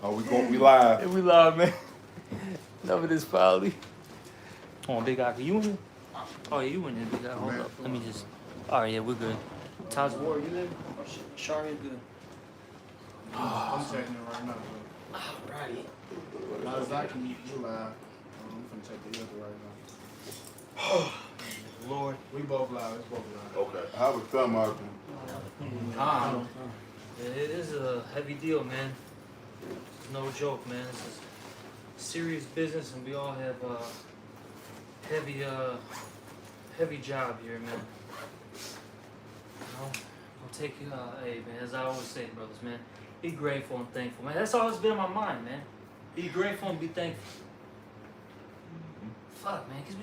Oh, we live. Yeah, we live, man. Enough of this folly. Hold on, big guy. Are you in here? Oh, yeah, you in here, big guy. Hold up. Let me just. All right, yeah, we're good. Taj War, you there? Or Sharia, good. I'm checking it right now. Alrighty. Now, Zach, you live. I'm finna check the other right now. Lord. We both live. It's both live. Okay. How was thumb out It is a heavy deal, man. It's no joke, man. This is serious business, and we all have a heavy job here, man. You know, I'll take you, hey, man, as I always say, brothers, man, be grateful and thankful, man. That's always been on my mind, man. Be grateful and be thankful. Fuck, man, because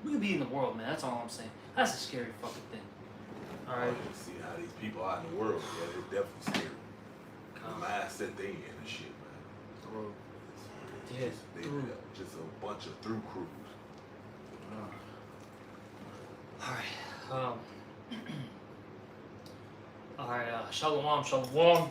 we could be in the world, man. That's all I'm saying. That's a scary fucking thing. All right. See how these people out in the world, yeah, they're definitely scary. The mindset they in and shit, man. Yeah. They just a bunch of through crews. All right. Shalom, shalom.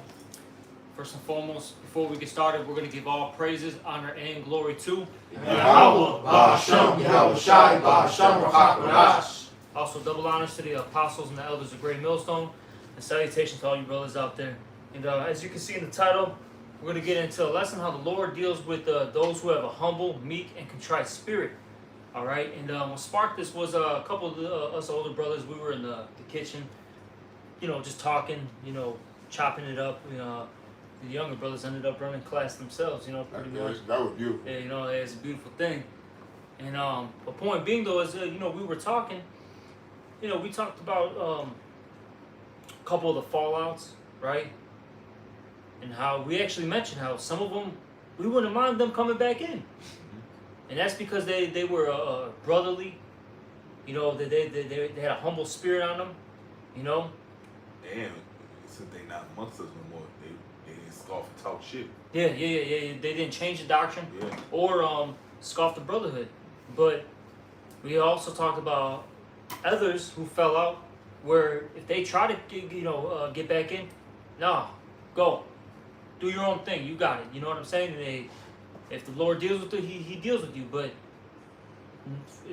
First and foremost, before we get started, we're going to give all praises, honor, and glory to Yahweh, Ba'ashem, Yahweh Shai, Ba'ashem, Rahak, Also, double honors to the apostles and the elders of Great Millstone, and salutations to all you brothers out there. And as you can see in the title, we're going to get into a lesson how the Lord deals with those who have a humble, meek, and contrite spirit. All right, and what sparked this was a couple of us older brothers. We were in the kitchen, you know, just talking, you know, chopping it up. The younger brothers ended up running class themselves, you know, pretty much. That was beautiful. Yeah, you know, it's a beautiful thing. And the point being, though, is, you know, we were talking, you know, we talked about a couple of the fallouts, right? And how we actually mentioned how some of them, we wouldn't mind them coming back in. And that's because they were brotherly, you know, they had a humble spirit on them, you know. And since they not amongst us no more, they didn't scoff and talk shit. Yeah. They didn't change the doctrine Yeah. or scoff the brotherhood. But we also talked about others who fell out, where if they try to get back in, nah, go, do your own thing. You got it. You know what I'm saying? If the Lord deals with you, He deals with you. But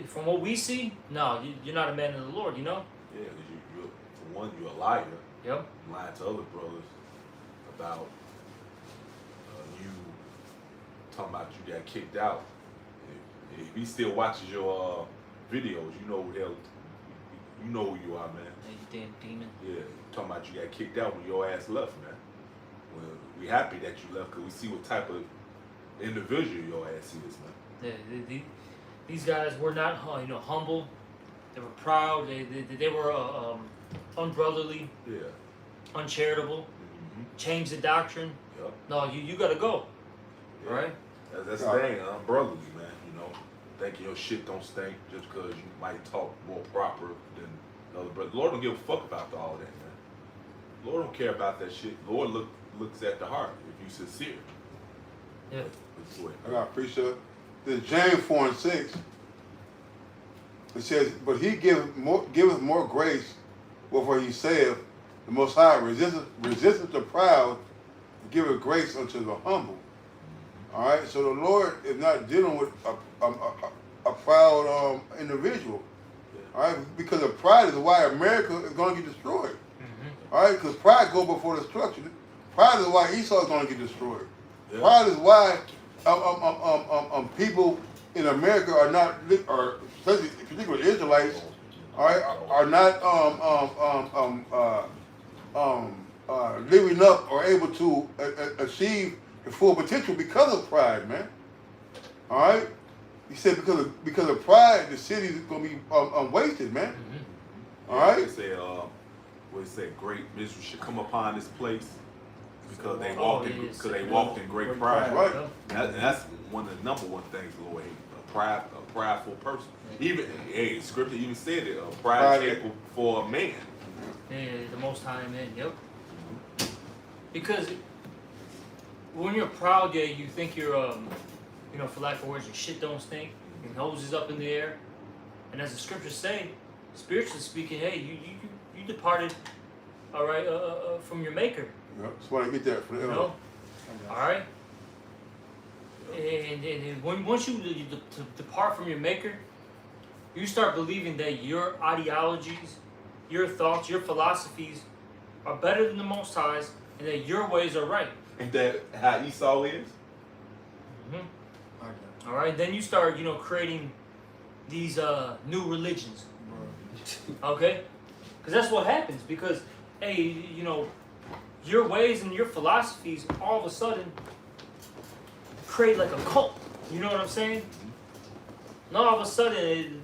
from what we see, no, you're not a man of the Lord. You know? Yeah, because you're for one, you're a liar. Yep. You lying to other brothers about you talking about you got kicked out. If he still watches your videos, you know who the hell, you know who you are, man. Hey, you damn demon. Yeah, talking about you got kicked out when your ass left, man. Well, we happy that you left because we see what type of individual your ass is, man. Yeah, these guys were not, humble. They were proud. They were unbrotherly, uncharitable. Changed the doctrine. Yep. No, you gotta go. Yeah. Right? That's the thing, unbrotherly, man. You know, thinking your shit don't stink just because you might talk more proper than other brothers. Lord don't give a fuck about all that, man. Lord don't care about that shit. Lord looks at the heart if you sincere. Yeah. I got a precept. This James 4:6. It says, "But he giveth more grace, wherefore he saith, the Most High resisteth the proud, and giveth grace unto the humble." All right. So the Lord is not dealing with a proud individual. All right, because of pride is why America is going to get destroyed. All right, because pride goes before destruction. Pride is why Esau is going to get destroyed. Yeah. Pride is why people in America are not, or especially particularly Israelites, all right, are not living up or able to achieve the full potential because of pride, man. All right, he said because of pride, the city is going to be wasted, man. All right. They say, what it said, great misery should come upon this place because they walked in great pride. Right. And that's one of the number one things the Lord hates, a prideful person. Even scripture even said it, a pride table for a man. Yeah, the Most High man. Yep. Because when you're proud, you think you're, for lack of words, your shit don't stink. Your nose is up in the air, and as the scriptures say, spiritually speaking, hey, you departed, all right, from your Maker. Yep. That's why I get that from the You know, All right. And once you depart from your maker, you start believing that your ideologies, your thoughts, your philosophies are better than the Most High's, and that your ways are right. Ain't that how Esau is? All right. Then you start, creating these new religions. Okay, because that's what happens. Because hey, your ways and your philosophies all of a sudden create like a cult. You know what I'm saying? Now all of a sudden,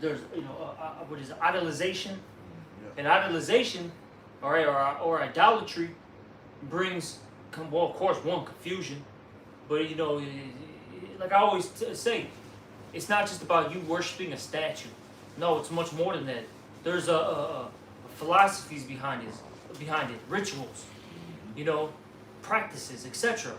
there's what is it, idolization, and idolization, all right, or idolatry brings, well, of course, one, confusion, but like I always say, it's not just about you worshiping a statue. No, it's much more than that. There's philosophies behind it, rituals, practices, etc.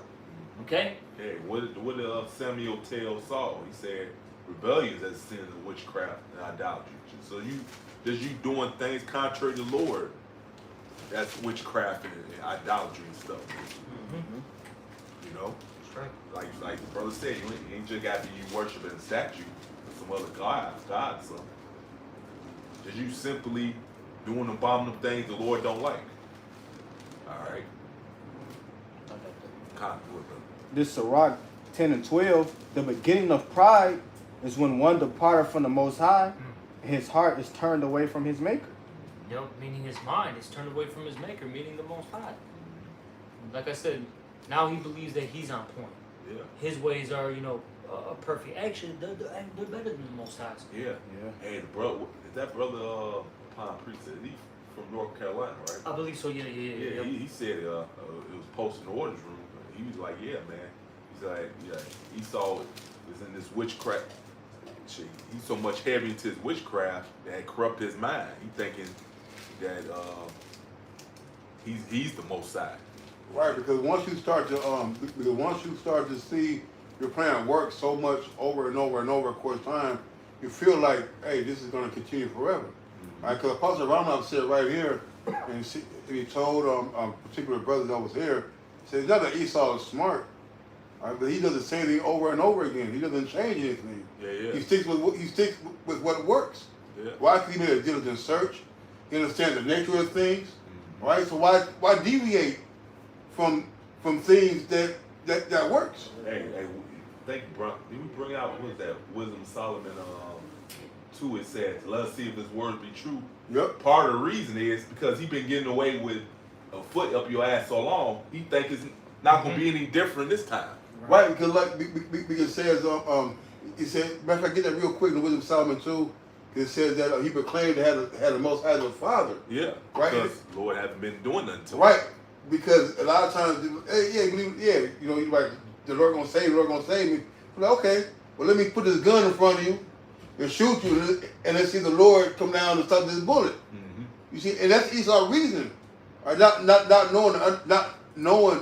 Okay. Hey, what did Samuel tell Saul? He said, "Rebellion is as sin of witchcraft and idolatry." So you doing things contrary to the Lord. That's witchcraft and idolatry and stuff. You know, That's right. Like the brother said, you ain't just got to be worshiping a statue or some other god or something. Just you simply doing abominable things the Lord don't like. All right. This Sirach 10 and 12, the beginning of pride is when one departed from the Most High, and his heart is turned away from his Maker. Yep, meaning his mind is turned away from his Maker, meaning the Most High. Like I said, now he believes that he's on point. Yeah. His ways are, perfect. Actually, they're better than the Most High's. Yeah. Hey, the brother, is that brother Pine Priest? He from North Carolina, right? I believe so. Yeah. He said it was posted in the orders room. He was like, yeah, man. He's like, yeah, Esau is in this witchcraft. He's so much heavy into his witchcraft that it corrupt his mind. He thinking that he's the Most High. Right, because once you start to see your plan work so much over and over and over a course of time, you feel like, hey, this is going to continue forever. Right, because Apostle Ramos said right here, and he told a particular brother that was here, he said, it's not that Esau is smart, right, but he does the same thing over and over again. He doesn't change anything. Yeah. He sticks with what works. Yeah. Why? Because he made a diligent search. He understands the nature of things, right? So why deviate from things that works? Hey, thank you, bro. Did we bring out, what was that, Wisdom of Solomon 2? It says, let us see if his words be true. Yep. Part of the reason is because he been getting away with a foot up your ass so long, he think it's not going to be any different this time. Right, because because it says, it said, matter of fact, get that real quick in Wisdom of Solomon 2. It says that he proclaimed to have the Most High as a father. Yeah, right. Because the Lord hasn't been doing nothing to him. Right, because a lot of times, you're like, the Lord gonna save me, the Lord gonna save me. I'm like, okay, well, let me put this gun in front of you and shoot you, and let's see the Lord come down and stop this bullet. Mm-hmm. You see, and that's Esau's reason, right? Not knowing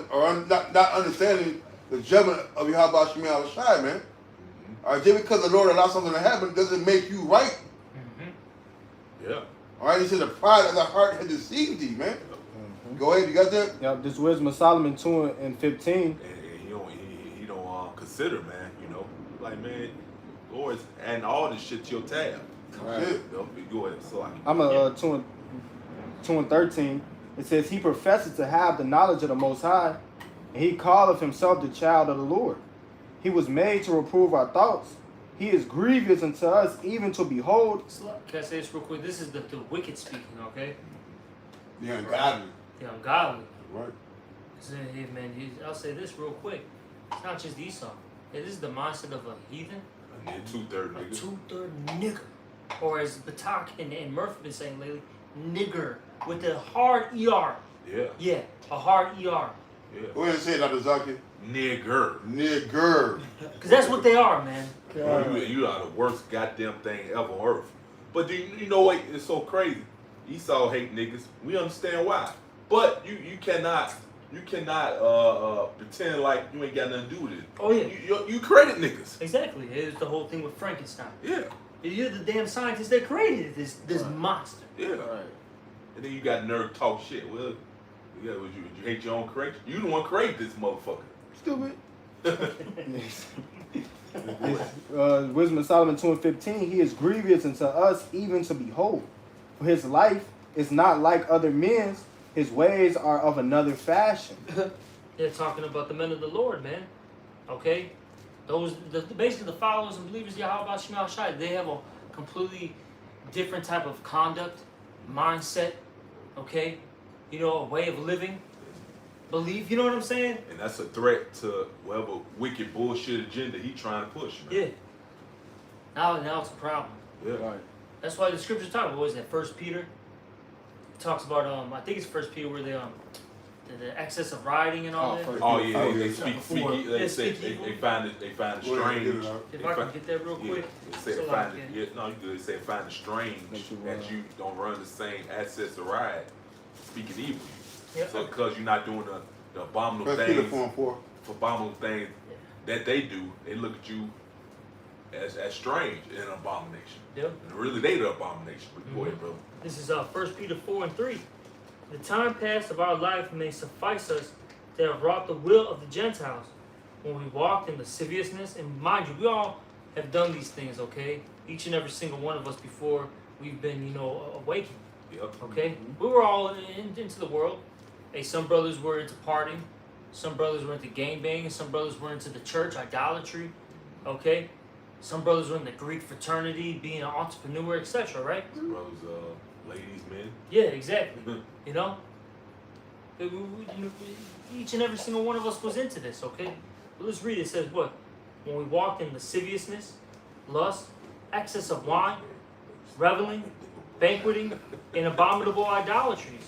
or not understanding the judgment of Yahweh Shemi Al-Shai, man. Mm-hmm. All right, just because the Lord allows something to happen doesn't make you right. Yeah. All right, he said the pride of the heart has deceived thee, man. Go ahead, you got that? Yep, this Wisdom of Solomon 2 and 15. And he don't consider, man. Like, man, Lord's adding all this shit to your tab. Right. Go ahead. So I'm 2 and 13. It says, he professes to have the knowledge of the Most High, and he calleth himself the child of the Lord. He was made to reprove our thoughts. He is grievous unto us, even to behold. Can I say this real quick? This is the wicked speaking, okay? The ungodly. The ungodly. Right. Hey, man, I'll say this real quick. It's not just Esau. This is the mindset of a heathen. a 2/3 nigga. A 2/3 nigger. Or as Batak and Murph been saying lately, nigger. With a hard ER. Yeah. Yeah, a hard ER. Yeah. Go ahead and say it, Dr. Zaki. Nigger. Nigger. Because that's what they are, man. You are the worst goddamn thing ever on earth. But you know what? It's so crazy. Esau hate niggas. We understand why. But you cannot pretend like you ain't got nothing to do with it. Oh yeah. You created niggas. Exactly. It's the whole thing with Frankenstein. Yeah. You're the damn scientist that created this monster. Yeah. Right. And then you got nerd talk shit. Well, Yeah, would you hate your own creation? You the one created this motherfucker. Stupid. Wisdom of Solomon 2:15. He is grievous unto us even to behold. For his life is not like other men's. His ways are of another fashion. They're talking about the men of the Lord, man. Okay? Basically the followers and believers of Yahweh Shema Shai, they have a completely different type of conduct, mindset, okay? You know, a way of living, belief, you know what I'm saying? And that's a threat to whatever wicked bullshit agenda he trying to push, man. Yeah. Now it's a problem. Yeah. Right. That's why the scriptures talk about, what is that, 1 Peter? It talks about, I think it's 1 Peter where the excess of rioting and all that. Oh yeah, Oh, they yeah. speak Before. they say Speak evil. they find it If I can get that real quick. They say so find like, it, yeah, no, you good. They say find it strange that you don't run the same access to riot, speaking evil. Yep. So because you're not doing the abominable First Peter things, 4:4. abominable things that they do, they look at you as strange and an abomination. Yep. And really, they the abomination. But go ahead, brother. This is 1 Peter 4:3. The time past of our life may suffice us to have wrought the will of the Gentiles when we walked in lasciviousness. And mind you, we all have done these things, okay? Each and every single one of us before we've been, awakened, Yep. okay? We were all into the world. Hey, some brothers were into partying. Some brothers were into gangbanging. Some brothers were into the church, idolatry, okay? Some brothers were in the Greek fraternity, being an entrepreneur, etc., right? Some brothers, ladies, men. Yeah, exactly. You know? Each and every single one of us was into this, okay? But let's read it. It says what? When we walked in lasciviousness, lust, excess of wine, reveling, banqueting, and abominable idolatries,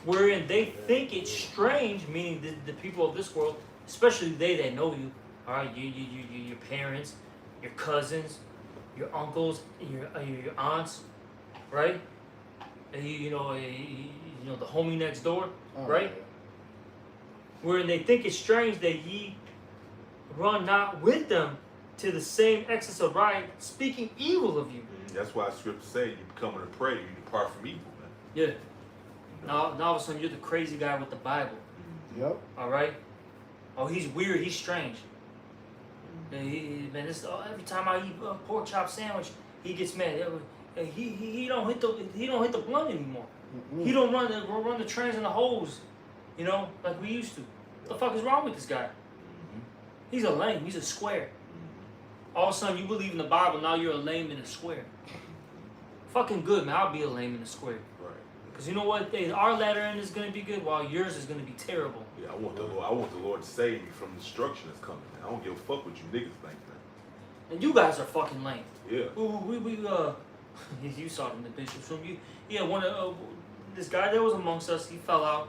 wherein they think it strange, meaning the people of this world, especially they that know you, all right, your parents, your cousins, your uncles, your aunts, right? You know, the homie next door, right? Wherein they think it strange that ye run not with them to the same excess of riot, speaking evil of you. That's why scripture say you becoming a prey, you depart from evil, man. Yeah. Now all of a sudden you're the crazy guy with the Bible. Yep. All right. Oh, he's weird. He's strange. Man, every time I eat a pork chop sandwich, he gets mad. He don't hit the blunt anymore. Mm-mm. He don't run the trains and the hose, like we used to. What the fuck is wrong with this guy? He's a lame. He's a square. All of a sudden, you believe in the Bible. Now you're a lame and a square. Fucking good, man. I'll be a lame and a square. Right. Because you know what? Our latter end is gonna be good, while yours is gonna be terrible. Yeah, I want the Lord to save me from the destruction that's coming. Man. I don't give a fuck what you niggas think, man. And you guys are fucking lame. Yeah. You saw it in the bishop's room. This guy that was amongst us, he fell out.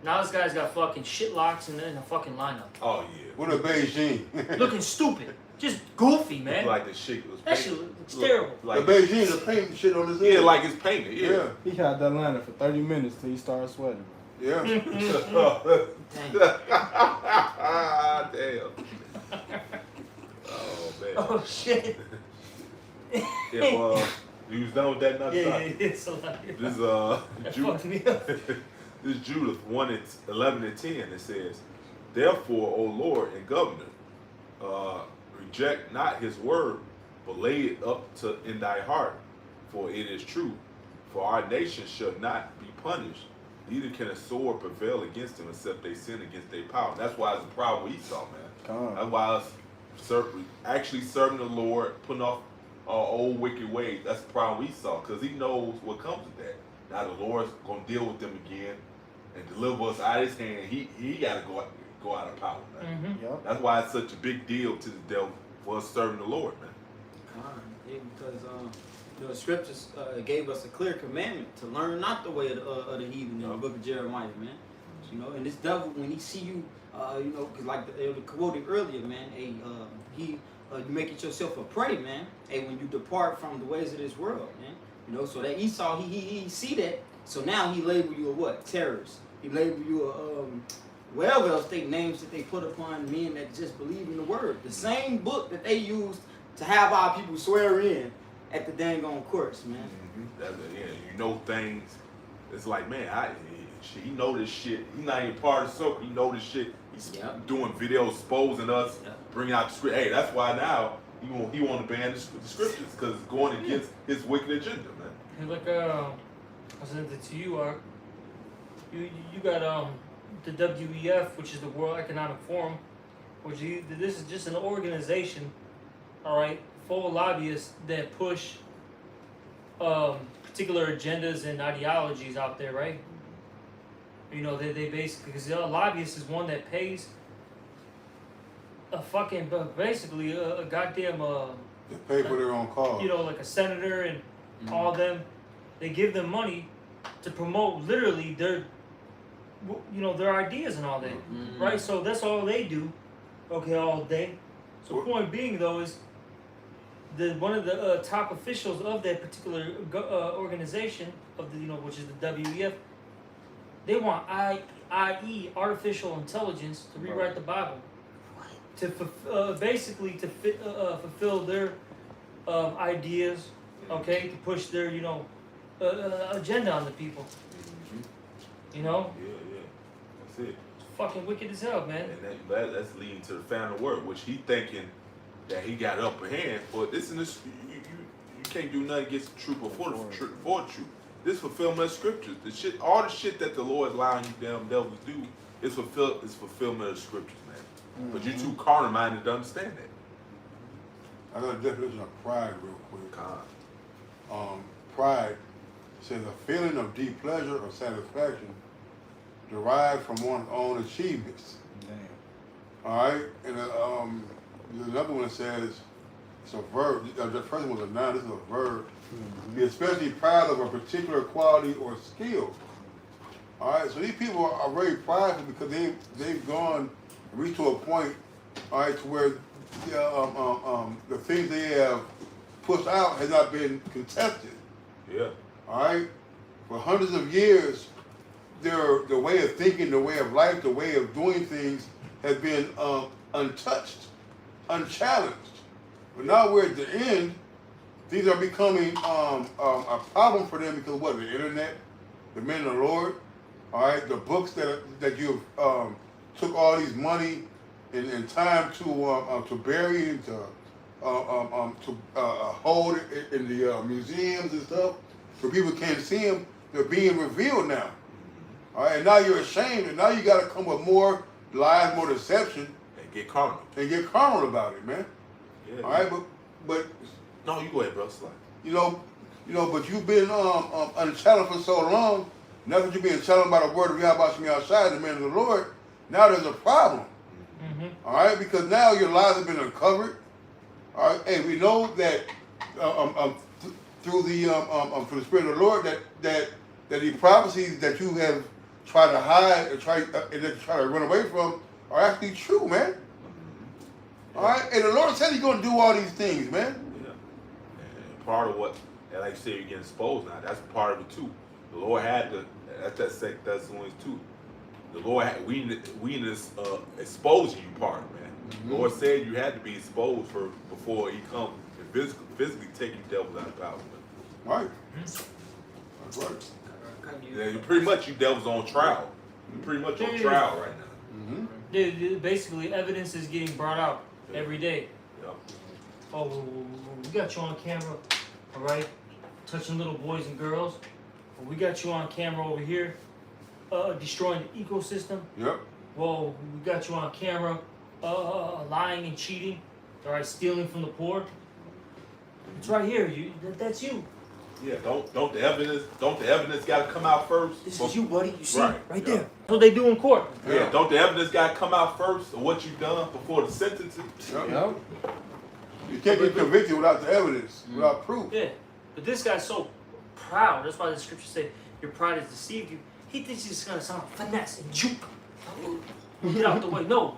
Now this guy's got fucking shit locks in a fucking lineup. Oh yeah. What a Beijing. Looking stupid. Just goofy, man. Like the shit was That painted. shit looks terrible. Like The Beijing is painting shit on his head. yeah, like it's painted. Yeah. Yeah. He had that liner for 30 minutes till he started sweating. Yeah. Dang. Damn. Oh man. Oh shit. Yeah, you was done with that nut. Yeah, it's a lot. This That fucked me up. this Judah 1:11-10. It says, "Therefore, O Lord and Governor, reject not his word, but lay it up in thy heart, for it is true. For our nation shall not be punished, neither can a sword prevail against them, except they sin against their power." That's why it's a problem with Esau, man. Come on. That's why us actually serving the Lord, putting off our old wicked ways. That's the problem with Esau, because he knows what comes with that. Now the Lord's gonna deal with them again and deliver us out of his hand. He gotta go out of power, man. Mm-hmm. Yep. That's why it's such a big deal to the devil for us serving the Lord, man. Yeah, because the scriptures gave us a clear commandment to learn not the way of the heathen in the book of Jeremiah, man. And this devil, when he see you, because like it was quoted earlier, man, you make it yourself a prey, man. When you depart from the ways of this world, man. So that Esau, he see that, so now he label you a what? Terrorist. He label you a whatever else names that they put upon men that just believe in the word. The same book that they used to have our people swear in at the dang on courts, man. Mm-hmm. Yeah, things. It's like, man, shit, he know this shit. He not even part of the circle. He know this shit. He's Yep. doing videos exposing us, Yep. bringing out the script. Hey, that's why now he want to ban the scriptures because it's going against his wicked agenda, man. And like I sent it to you, Art. You got the WEF, which is the World Economic Forum, this is just an organization, all right, full of lobbyists that push particular agendas and ideologies out there, right? You know, they basically, because a lobbyist is one that pays basically a goddamn They pay for their own cause. you know, like a senator and all them. They give them money to promote literally their their ideas and all that, right? So that's all they do, okay, all day. So point being though is one of the top officials of that particular organization of the which is the WEF, they want IE, artificial intelligence, to rewrite the Bible, to basically to fulfill their ideas, okay, to push their agenda on the people. You know, Yeah, that's it. it's fucking wicked as hell, man. And that's leading to the final word, which he thinking that he got upper hand. But this and this, you can't do nothing against the truth before the truth. This fulfillment of scriptures. The shit, all the shit that the Lord is allowing you damn devils to do is fulfillment of scriptures, man. But you're too carnal minded to understand that. I got a definition of pride real quick. Con. Pride says a feeling of deep pleasure or satisfaction derived from one's own achievements. Damn. All right, and there's another one that says it's a verb. The first one was a noun. This is a verb. Be especially proud of a particular quality or skill. All right, so these people are very prideful because they've gone and reached to a point, all right, to where the things they have pushed out has not been contested. Yeah. All right, for hundreds of years, the way of thinking, the way of life, the way of doing things has been untouched, unchallenged. But now we're at the end. These are becoming a problem for them because of what? The internet, the men of the Lord, all right, the books that you've took all these money and time to bury and to hold in the museums and stuff, so people can't see them. They're being revealed now. All right, and now you're ashamed, and now you got to come with more lies, more deception, And get carnal. about it, man. Yeah. All right, but No, you go ahead, bro. Slide. but you've been unchallenged for so long. Now that you're being challenged by the word of Yahweh outside, the man of the Lord, now there's a problem. All right, because now your lies have been uncovered. All right, and we know that through the Spirit of the Lord that the prophecies that you have tried to hide and try to run away from are actually true, man. All right, and the Lord said He's going to do all these things, man. Yeah. And part of what, and like you said, you're getting exposed now. That's part of it too. The Lord had to. That's that Thessalonians 2. The Lord had, we in this exposing you part, man. The Lord said you had to be exposed before He come and physically take you devils out of power. Right. That's right. Yeah, pretty much you devils on trial. You're pretty much on trial right now. Basically, evidence is getting brought out every day. Yep. Oh, we got you on camera, all right, touching little boys and girls. We got you on camera over here, destroying the ecosystem. Yep. Whoa, we got you on camera, lying and cheating, all right, stealing from the poor. It's right here. That's you. Yeah. Don't the evidence got to come out first? This is you, buddy. You see, Right. right Yeah. there. That's what they do in court. Yeah. Don't the evidence got to come out first of what you've done before the sentencing? Yep. You can't get convicted without the evidence, without proof. Yeah, but this guy's so proud. That's why the scripture said, "Your pride has deceived you." He thinks he's gonna sound finesse and juke. Get out the way. No,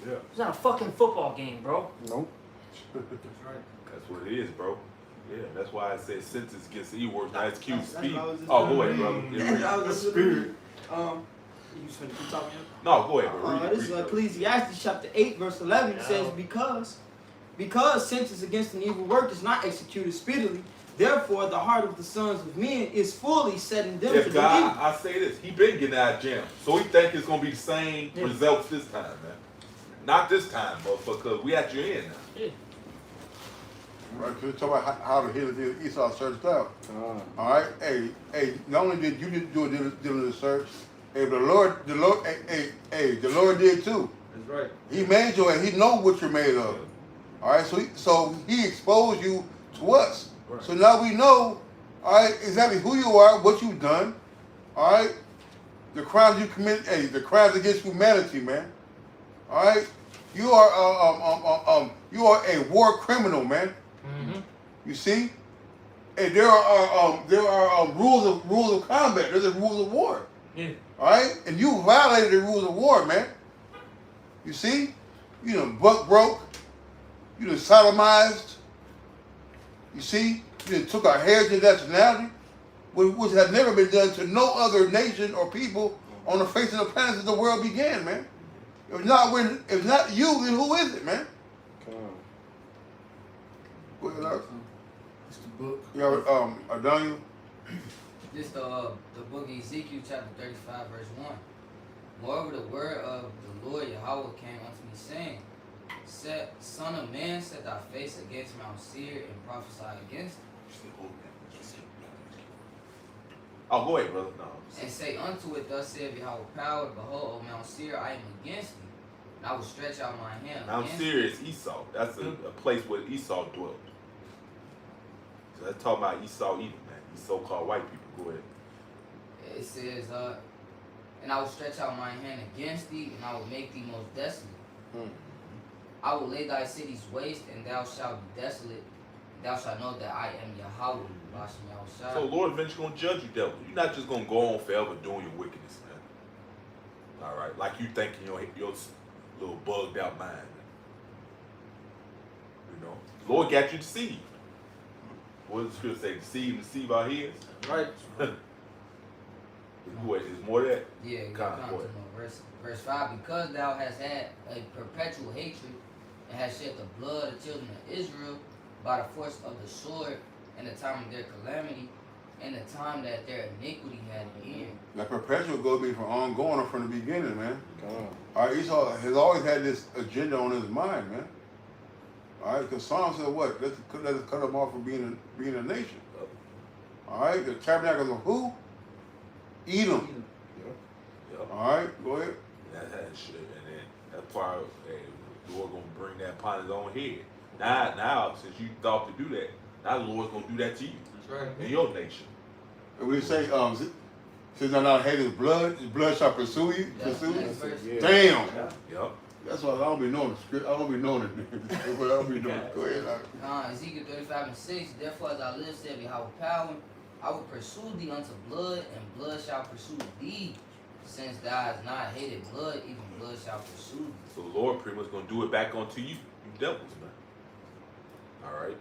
Yeah. it's not a fucking football game, bro. Nope. That's what it is, bro. Yeah, that's why I said sentence against the E-words, not excuse That's speed. what I was just Oh, go doing. ahead, brother. Yeah, read. That was the spirit. You just finna keep talking? No, go ahead, bro. Read, This is read, Ecclesiastes chapter 8, verse 11. It says, Yeah. because sentence against an evil work is not executed speedily, Therefore, the heart of the sons of men is fully setting them to If do God, evil. I say this, he been getting out of jail. So he think it's gonna be the same Yeah. results this time, man. Not this time, because we at your end now. Yeah. Right, so talk about how the hill of Esau searched out. All right, hey, not only did you do a diligent search, hey, the Lord did too. That's right. He made you, and He knows what you're made of. All right, so he exposed you to us. Right. So now we know, all right, exactly who you are, what you've done. All right, the crimes you commit, the crimes against humanity, man. All right, you are a war criminal, man. Mm-hmm. You see, and there are rules of combat. There's a rules of war. Yeah. All right, and you violated the rules of war, man. You see, you done buck broke, you done sodomized. You see, you done took our heritage and nationality, which has never been done to no other nation or people on the face of the planet since the world began, man. If not you, then who is it, man? Go ahead, Alex. It's the book. Yeah, Daniel. This the book of Ezekiel chapter 35 verse 1. Moreover, the word of the Lord Yahweh came unto me, saying, Son of man, set thy face against Mount Seir and prophesy against it, Oh, go ahead, brother. No. and say unto it, Thus saith Yahweh power, Behold, O Mount Seir, I am against thee, and I will stretch out my hand Mount against Seir is Esau. That's a place where Esau dwelt. So let's talk about Esau even, man. These so-called white people. Go ahead. thee. It says, and I will stretch out my hand against thee, and I will make thee most desolate. I will lay thy cities waste, and thou shalt be desolate. And thou shalt know that I am Yahweh, Bashem Yahushua. So the Lord eventually gonna judge you, devil. You're not just gonna go on forever doing your wickedness, man. All right, like you think in your little bugged out mind. You know, the Lord got you deceived. What does the scripture say? Deceive our heads. Right. What is more of that? Yeah, you God, come boy. to know. Verse 5, because thou hast had a perpetual hatred, and hast shed the blood of the children of Israel by the force of the sword, in the time of their calamity, and the time that their iniquity had an end. That perpetual go be from ongoing or from the beginning, man. All right, Esau has always had this agenda on his mind, man. All right, because Psalm said what? Let's cut them off from being a nation. All right, the tabernacles of who? Edom. Yep. All right, go ahead. That shit, and then that part, hey, the Lord gonna bring that upon his own head. Now, since you thought to do that, now the Lord's gonna do that to you That's right. in your nation. And we say, since I not hate his blood shall pursue you. That's Pursue the you. next verse. Yeah. Damn. Yep. That's why I don't be knowing the script. I don't be knowing it. But I don't be knowing it. Go ahead, Alex. Ezekiel 35 and 6, therefore as I live, saith Yahweh power, I will pursue thee unto blood, and blood shall pursue thee. Since thou hast not hated blood, even blood shall pursue thee. So the Lord pretty much gonna do it back onto you, you devils, man. All right.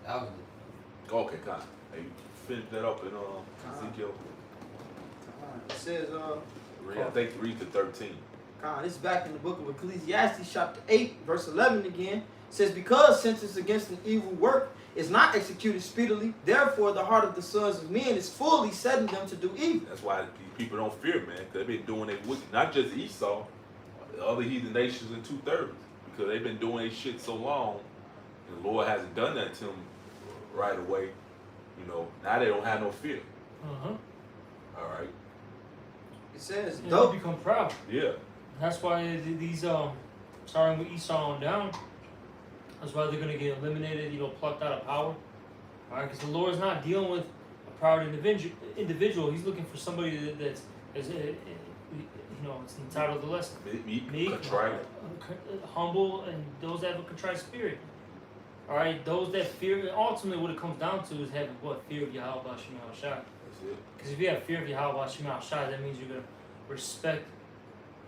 That was Okay, God. Hey, finish that up in Ezekiel. It says, Read to 13. this is back in the book of Ecclesiastes, chapter 8, verse 11 again. It says, because sentence against an evil work is not executed speedily, therefore the heart of the sons of men is fully setting them to do evil. That's why these people don't fear, man, because they've been doing their wicked. Not just Esau, the other heathen nations in 2/3, because they've been doing their shit so long, and the Lord hasn't done that to them right away. You know, now they don't have no fear. Uh-huh. All right. It says, And though they become proud. Yeah. That's why these starting with Esau on down, that's why they're gonna get eliminated, plucked out of power. Alright, because the Lord's not dealing with a proud individual. He's looking for somebody that's it's entitled to less Meek, meek, contrite. humble, and those that have a contrite spirit. Alright, those that fear, ultimately what it comes down to is having what? Fear of Yahweh Bashem Yahushua. That's it. Because if you have fear of Yahweh Bashem Yahushua, that means you're gonna respect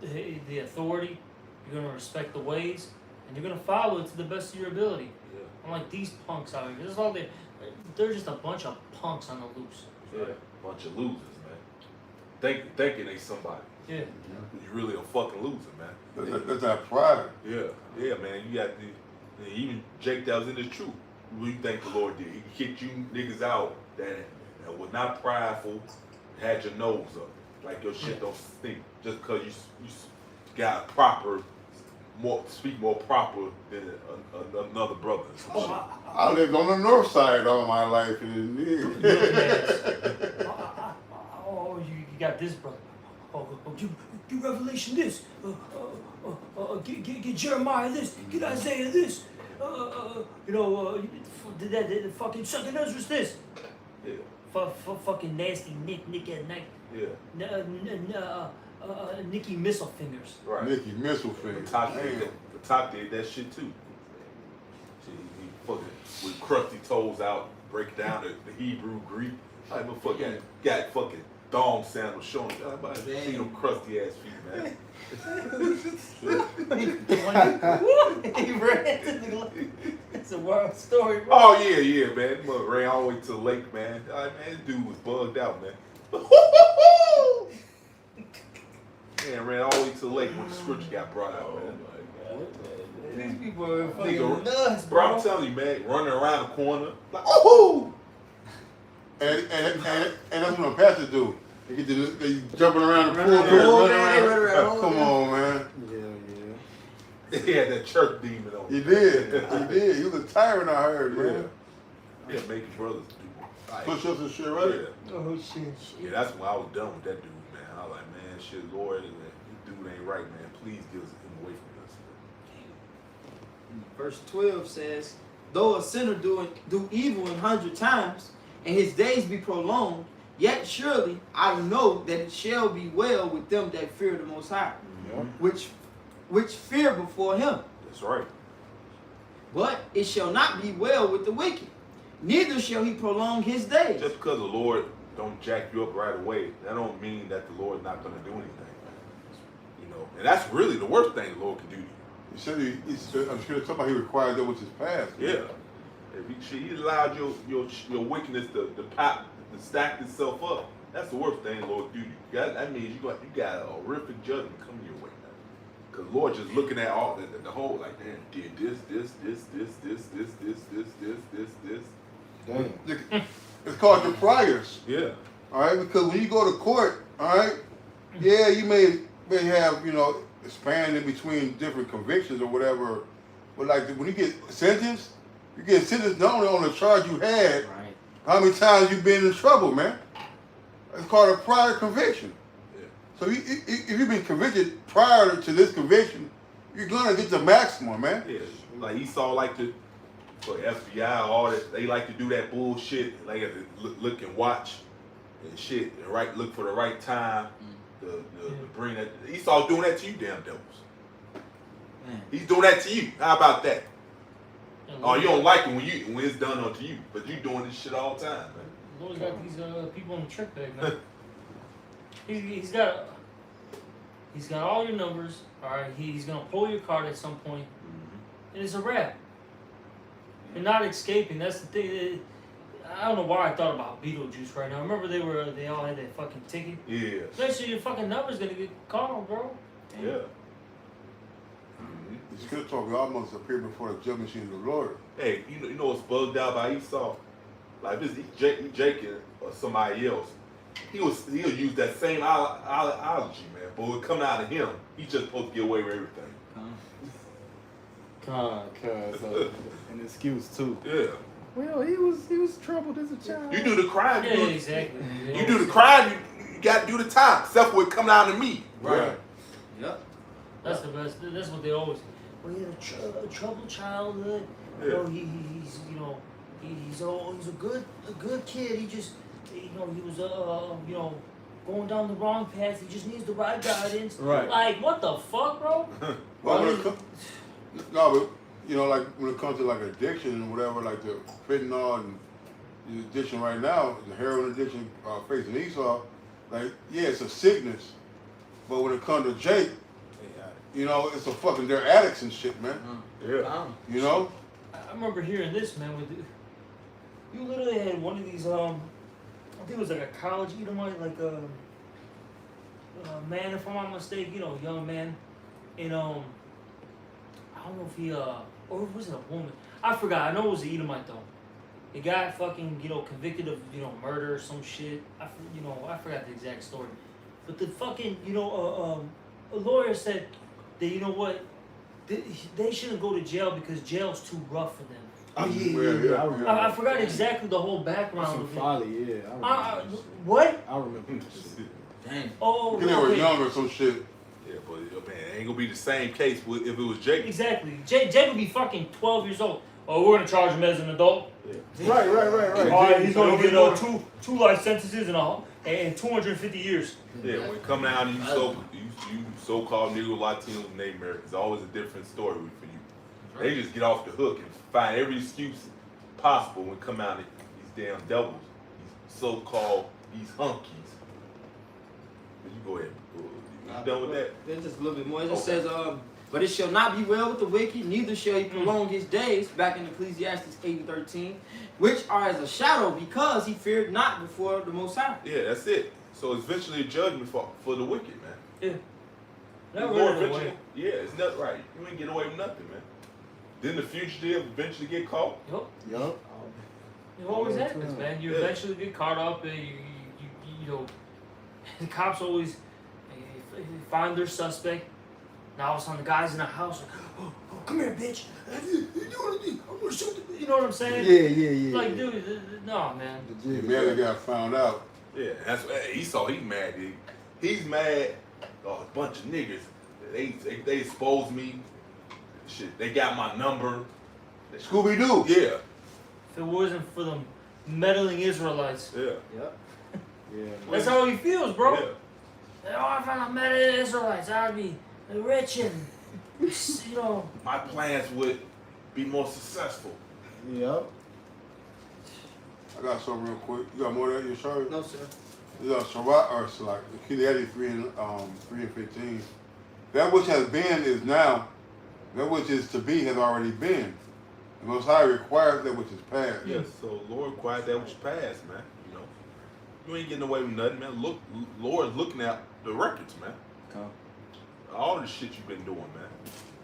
the authority, you're gonna respect the ways, and you're gonna follow it to the best of your ability. Yeah. Unlike these punks out here. This is all they're just a bunch of punks on the loose. Yeah. Bunch of losers, man. Thinking they somebody. Yeah. You're really a fucking loser, man. That's that pride. Yeah, man. You got even Jake that was in the truth. what do you think the Lord did? He kicked you niggas out that was not prideful, had your nose up. Like your shit don't stink. Just because you got proper, speak more proper than another brother. I lived on the north side all my life. And Oh, you got this, brother. Oh, get Revelation this. Get Jeremiah this. Get Isaiah this. The fucking Second Ezra's this. Yeah. Fucking nasty Nick at night. Yeah. Nicky Missile Fingers. Right. Nicky Missile Fingers. The top did that shit too. He fucking with crusty toes out, break down the Hebrew, Greek. Like motherfucker got fucking thong sandals showing. Everybody see them crusty ass feet, man. He ran to the It's a wild story, bro. Oh yeah, man. Mother ran all the way to the lake, man. Man, this dude was bugged out, man. Man, ran all the way to the lake when the scripture got brought out, man. These people are fucking Nigga, nuts, bro. bro. I'm telling you, man, running around the corner, like, oh! And that's what a pastor do. They jumping around the pulpit, Oh, running man, around. right around. Come on, man. He had that church demon on. He did. He was a tyrant, I heard, man. Yeah, making brothers do. Like, Push ups and shit, right? Yeah. Oh shit. Yeah, that's when I was done with that dude, man. I was like, man, shit, Lord, this dude ain't right, man. Please give him away from us. Verse 12 says, though a sinner do evil 100 times, and his days be prolonged, yet surely I know that it shall be well with them that fear the Most High, which fear before him. That's right. But it shall not be well with the wicked, neither shall he prolong his days. Just because the Lord don't jack you up right away, that don't mean that the Lord's not going to do anything, man. You know, and that's really the worst thing the Lord can do to you. He said, I'm sure somebody he required that was his past. Man. Yeah. If he allowed your wickedness to stack itself up, that's the worst thing the Lord do to you. That means you got a horrific judgment coming your way, man. Because Lord just looking at all the whole, like, damn, did this. Damn. It's called the priors. Yeah. All right, because when you go to court, all right, yeah, you may have, expanding between different convictions or whatever, but like when you get sentenced, you get sentenced not only on the charge you had, Right. how many times you've been in trouble, man. It's called a prior conviction. Yeah. So if you've been convicted prior to this conviction, you're gonna get the maximum, man. Yeah. Like Esau like to, for FBI, all that, they like to do that bullshit. They have to look and watch and shit, and look for the right time. To bring that. Esau doing that to you, damn devils. Man. He's doing that to you. How about that? Oh, you don't like it when it's done unto you, but you doing this shit all the time, man. Lord's got these people on the trick bag, man. he's got all your numbers. All right, he's gonna pull your card at some point, and it's a wrap. You're not escaping. That's the thing. I don't know why I thought about Beetlejuice right now. Remember they all had that fucking ticket. Yeah. Eventually your fucking number's gonna get called, bro. Damn. Yeah. The scripture talk, we almost appear before the judgment seat of the Lord. Hey, you know what's bugged out by Esau? Like this Jacob or somebody else, he'll use that same ideology, man. But when it come out of him, he just supposed to get away with everything. An excuse too. Yeah. Well, he was troubled as a child. You do the crime, Yeah, exactly. you do the crime, you got to do the time. Except for it come out of me. Right. Yep. That's the best. That's what they always. Well, he had a troubled childhood. Yeah. He's a good kid. He just, he was going down the wrong path. He just needs the right guidance. Right. Like, what the fuck, bro? Well, like when it comes to like addiction and whatever, like the fentanyl and the addiction right now, the heroin addiction facing Esau, like, yeah, it's a sickness. But when it comes to Jake, it's a fucking, they're addicts and shit, man. Yeah. I remember hearing this, man. You literally had one of these, I think it was like a college Edomite, like a man, if I'm not mistaken, young man, and I don't know if he or was it a woman? I forgot. I know it was an Edomite though. The guy fucking, convicted of, murder or some shit. I forgot the exact story. But the fucking, a lawyer said that, you know what, they shouldn't go to jail because jail's too rough for them. Oh yeah. I remember. I forgot exactly the whole background Some of it. folly, yeah. I remember. What? I remember that shit. Dang. Oh, When they were okay. younger, some shit. Yeah, but man, it ain't gonna be the same case if it was Jake. Exactly. Jake would be fucking 12 years old. Oh, we're gonna charge him as an adult. Yeah. Right. All right, he's gonna get two life sentences and 250 years. Yeah, when it come down to you so-called Negro Latinos and Native Americans, it's always a different story for you. They just get off the hook and find every excuse possible when it come out of these damn devils, these so-called these hunkies. But you go ahead. You done with that? There's just a little bit more. It just Okay. says, but it shall not be well with the wicked, neither shall he prolong his days, back in Ecclesiastes 8:13, which are as a shadow, because he feared not before the Most High. Yeah, that's it. So it's eventually a judgment for the wicked, man. Yeah. The Not Lord really eventually, away. yeah, it's not right. You ain't get away with nothing, man. Didn't the fugitive eventually get caught? Yup. It always happens, man. You Yeah. eventually get caught up, and the cops always find their suspect. Now all of a sudden the guy's in the house, like, oh, come here, bitch. You doing to me? I'm gonna shoot the. You know what I'm saying? Yeah. Like, dude, no, man. The man that got found out. Yeah, that's Esau. He's mad, dude. He's mad. Oh, a bunch of niggas. They exposed me. Shit, they got my number. Scooby Doo. Yeah, If it wasn't for them meddling Israelites, yeah, Yep. Yeah. that's how he feels, bro. yeah. Oh, if I'm meddling Israelites, I'd be rich and, My plans would be more successful. Yup. I got something real quick. You got more of that in your shirt? No, sir. Shabbat or Salak, Ecclesiastes 3 and 15. That which has been is now. That which is to be has already been. The Most High requires that which is past. Yeah, so Lord quiet that which passed, man. You ain't getting away with nothing, man. Look, Lord's looking at the records, man. Come. All the shit you've been doing, man.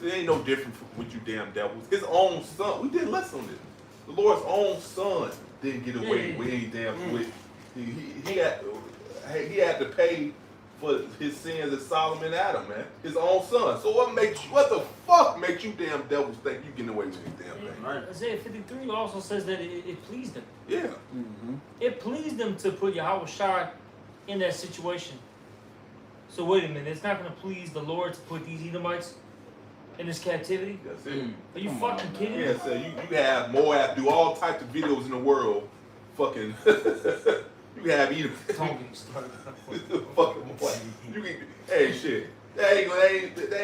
It ain't no different with you damn devils. His own son. We did less on this. The Lord's own son didn't get away with any damn with. He had to pay for his sins as Solomon and Adam, man. His own son. So what the fuck makes you damn devils think you getting away with any damn thing? Right. Isaiah 53 also says that it pleased him. Yeah. Mm-hmm. It pleased him to put Yahweh Shai in that situation. So wait a minute, it's not going to please the Lord to put these Edomites in this captivity? That's it. Are you Come fucking on, kidding me? Yeah, so you have Moab do all types of videos in the world. Fucking, you have Edom. Don't get me started. Fucking Moab. You can, hey, shit. They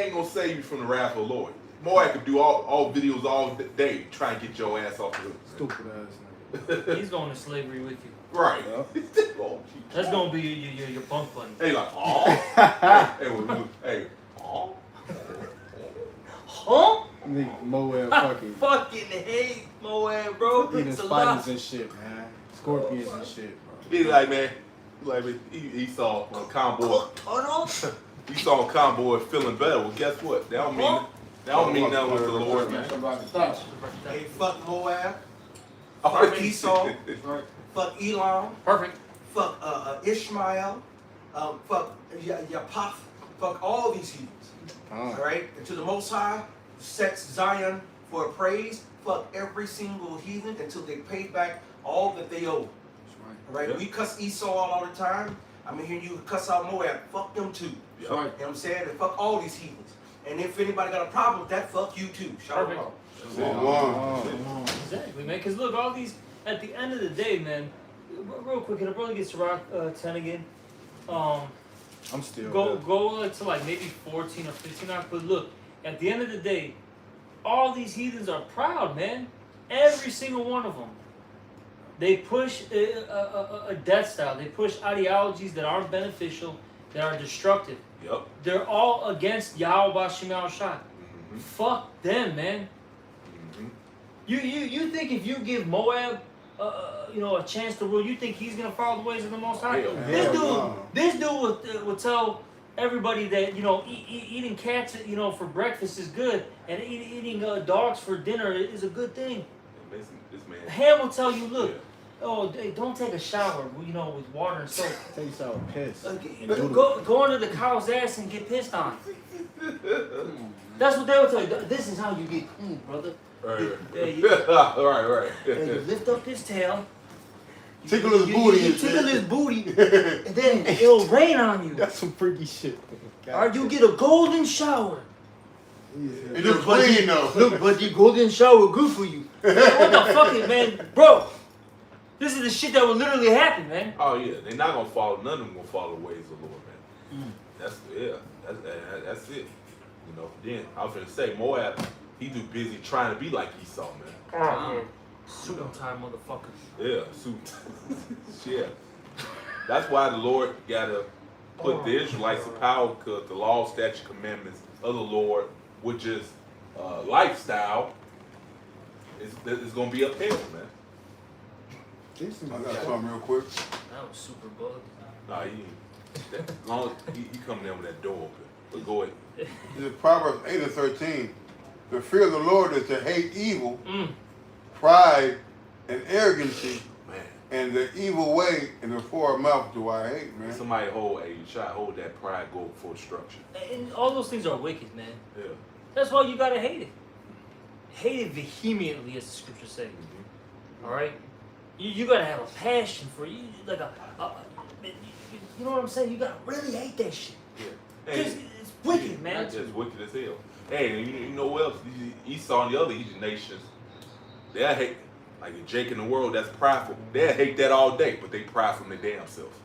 ain't gonna save you from the wrath of the Lord. Moab could do all videos all day, try and get your ass off the hook. Stupid ass nigga. He's going to slavery with you. Right. Yup. Oh, That's going to be your bunk buddy. hey, like, oh. hey, oh. Huh? Nigga, Moab I fucking fucking hate Moab, bro. eating It's a spiders lot. and shit, man. Scorpions and shit, bro. Be like, man, he saw a convoy. He saw a convoy feeling better. Well, guess what? That don't mean nothing with the Lord, man. Hey, fuck Moab, Oh, fuck Esau, fuck Elam, Perfect. fuck Ishmael, fuck Yapaf, fuck all these heathens. All right? And to the Most High, sets Zion for praise, fuck every single heathen until they pay back all that they owe. All right? Yeah. We cuss Esau out all the time. I'm hearing you cuss out Moab. Fuck them too. Yeah. You know what I'm saying? And fuck all these heathens. And if anybody got a problem with that, fuck you too. Shout Perfect. out. Exactly, man. Because look, all these, at the end of the day, man, real quick, can a brother get to rock 10 again? I'm still Go to like maybe 14 or 15 now. But look, at the end of the day, all these heathens are proud, man. Every single one of them. They push a death style. They push ideologies that aren't beneficial, that are destructive. Yep. They're all against Yahweh Bashim Al Shai. Mm-hmm. Fuck them, man. Mm-hmm. You think if you give Moab a chance to rule, you think he's gonna follow the ways of the Most High? Hell This no. dude would tell everybody that eating cats for breakfast is good, and eating dogs for dinner is a good thing. This man. Ham will tell you, look, Yeah. hey, don't take a shower, with water and soap. Take a shower, piss. Go under the cow's ass and get pissed on. That's what they will tell you. This is how you get clean, brother. Right. Right. Right. You lift up his tail. Tickle his booty. You tickle his booty, and then it'll rain on you. That's some freaky shit. Or you get a golden shower. And you're clean though. Look, but the golden shower good for you. What the fuck it, man? Bro, this is the shit that will literally happen, man. Oh yeah, they're not gonna follow. None of them gonna follow the ways of the Lord, man. That's it. Then I was gonna say Moab, he too busy trying to be like Esau, man. Suit on time, motherfucker. Yeah, suit. Yeah. That's why the Lord gotta put the Israelites in power, because the law, statute, commandments of the Lord, which is lifestyle, is gonna be upheld, man. I got something real quick. That was super bugged. Nah, as long as he coming in with that door open. But go ahead. This is Proverbs 8 and 13. The fear of the Lord is to hate evil, pride, and arrogancy, Man. and the evil way and the forward mouth do I hate, man. Somebody try to hold that pride go before destruction. And all those things are wicked, man. Yeah. That's why you gotta hate it. Hate it vehemently, as the scriptures say. All right, you gotta have a passion for you, like you know what I'm saying. You gotta really hate that shit. Yeah. Cause it's wicked, man. It's wicked as hell. Hey, and you know what else? Esau and the other Egyptian nations, they hate, like Jake in the world that's prideful. They hate that all day, but they pride from their damn self.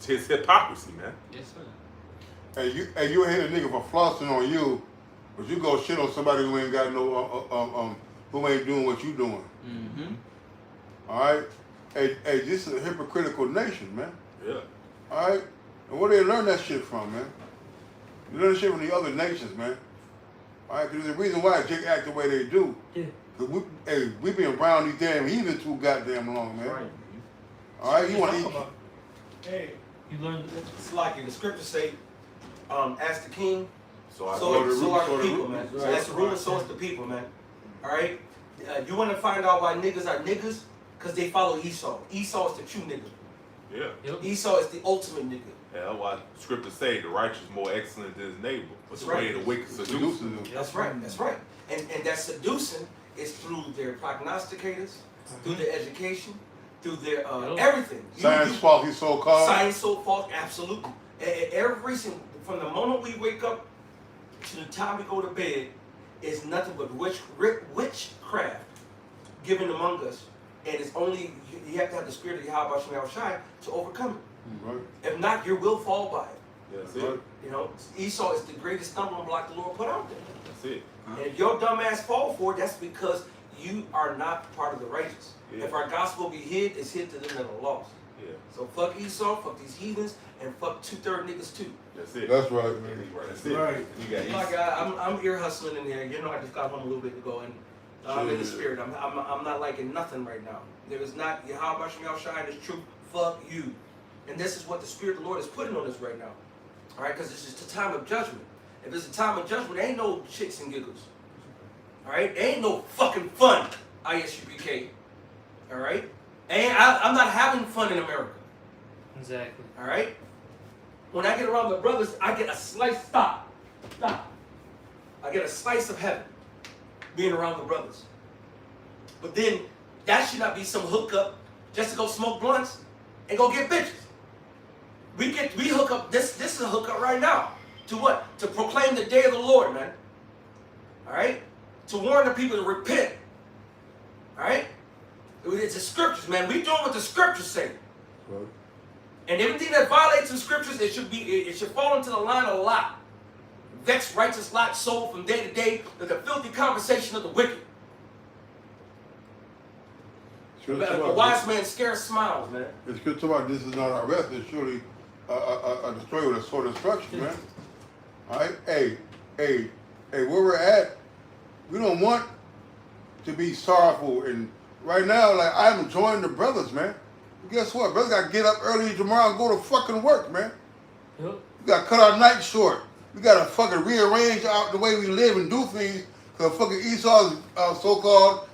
It's hypocrisy, man. Yes, sir. Hey, you hate a nigga for flossing on you, but you go shit on somebody who ain't got no who ain't doing what you doing. Mm-hmm. All right. Hey, this is a hypocritical nation, man. Yeah. All right. And where they learn that shit from, man? They learn that shit from the other nations, man. All right. Because there's a reason why Jake act the way they do. Yeah. Cause we been around these damn heathens too goddamn long, man. Right. All right. You want to eat? Hey, You learn. it's like the scriptures say, as the king, So I so are the people, man. Right. So that's the ruler, so is the people, man. All right. You want to find out why niggas are niggas? Cause they follow Esau. Esau is the true nigga. Yeah. Yep. Esau is the ultimate nigga. Yeah, that's why scriptures say the righteous is more excellent than his neighbor, but the That's way right. the wicked seduces Seduces them. them. That's right. That's right. And that seducing is through their prognosticators, through their education, through their everything. Science faulty so called. Science so false, absolutely. Every single, from the moment we wake up to the time we go to bed, is nothing but witchcraft given among us, and it's only you have to have the spirit of Yahweh Shem Shai to overcome it. Right. If not, you will fall by it. Yeah, that's it. You know, Esau is the greatest stumbling block the Lord put out there. That's it. And if your dumb ass fall for it, that's because you are not part of the righteous. Yeah. If our gospel be hid, it's hid to them that are lost. Yeah. So fuck Esau, fuck these heathens, and fuck 2/3 niggas too. That's it. That's right, man. That's it. Right. You got Like Esau. I'm ear hustling in here. You know, I just got home a little bit ago, and I'm in the spirit. I'm not liking nothing right now. There is not Yahweh Shem Shai is truth. Fuck you. And this is what the Spirit of the Lord is putting on us right now. All right, because it's just a time of judgment. If it's a time of judgment, there ain't no shits and giggles. All right, there ain't no fucking fun. ISUPK. All right, I'm not having fun in America. Exactly. All right. When I get around my brothers, I get a slice. Stop. I get a slice of heaven being around the brothers. But then that should not be some hookup just to go smoke blunts and go get bitches. We hook up. This is a hookup right now. To what? To proclaim the day of the Lord, man. All right. To warn the people to repent. All right. It's the scriptures, man. We doing what the scriptures say. Right. And everything that violates the scriptures, it should fall into the line of Lot. Vexed righteous Lot soul from day to day with the filthy conversation of the wicked. A wise man scarce smiles, man. It's good to about this is not our rest. It's surely a destroyer with a sword of destruction, man. All right, hey, where we're at, we don't want to be sorrowful. And right now, like I'm enjoying the brothers, man. Guess what? Brothers got to get up early tomorrow and go to fucking work, man. Yep. We got to cut our night short. We got to fucking rearrange out the way we live and do things because fucking Esau's so-called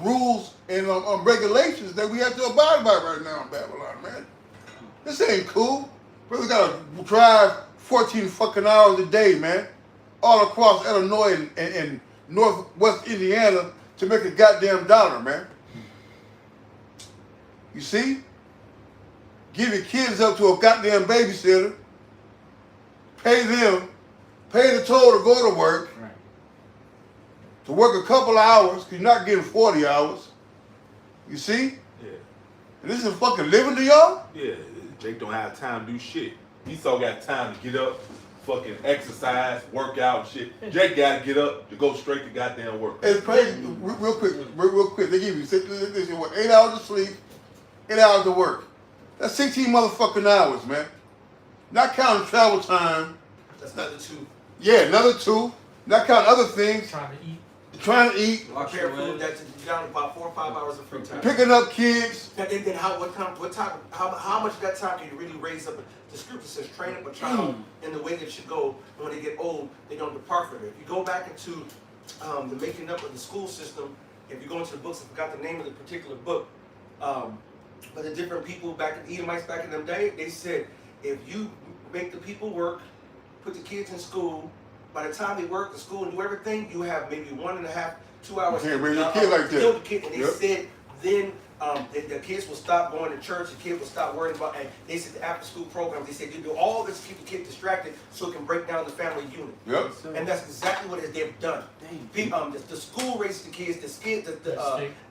rules and regulations that we have to abide by right now in Babylon, man. This ain't cool. Brother got to drive 14 fucking hours a day, man, all across Illinois and northwest Indiana to make a goddamn dollar, man. You see? Give your kids up to a goddamn babysitter, pay them, pay the toll to go to work, Right. to work a couple of hours, because you're not getting 40 hours. You see? Yeah. And this is fucking living to y'all? Yeah. Jake don't have time to do shit. Esau got time to get up, fucking exercise, work out and shit. Jake got to get up to go straight to goddamn work. It's crazy. Real quick. They give you 8 hours of sleep, 8 hours of work. That's 16 motherfucking hours, man. Not counting travel time. That's another 2. Yeah, another 2. Not counting other things. Trying to eat. Prepare food. That's down to about 4 or 5 hours of free time. Picking up kids. Then how much of that time can you really raise up? The scripture says, train up a child in the way they should go, and when they get old, they don't depart from it. If you go back into the making up of the school system, if you go into the books, I forgot the name of the particular book, but the different people back in Edomites back in them days, they said, if you make the people work, put the kids in school, by the time they work, the school, and do everything, you have maybe 1.5, 2 hours. You can't raise your kid like that. Kill the kid, and they Yep. said then the kids will stop going to church. The kids will stop worrying about. And they said the after-school programs. They said you do all this to keep the kid distracted so it can break down the family unit. Yep. And that's exactly what they've done. Dang. The school raises the kids.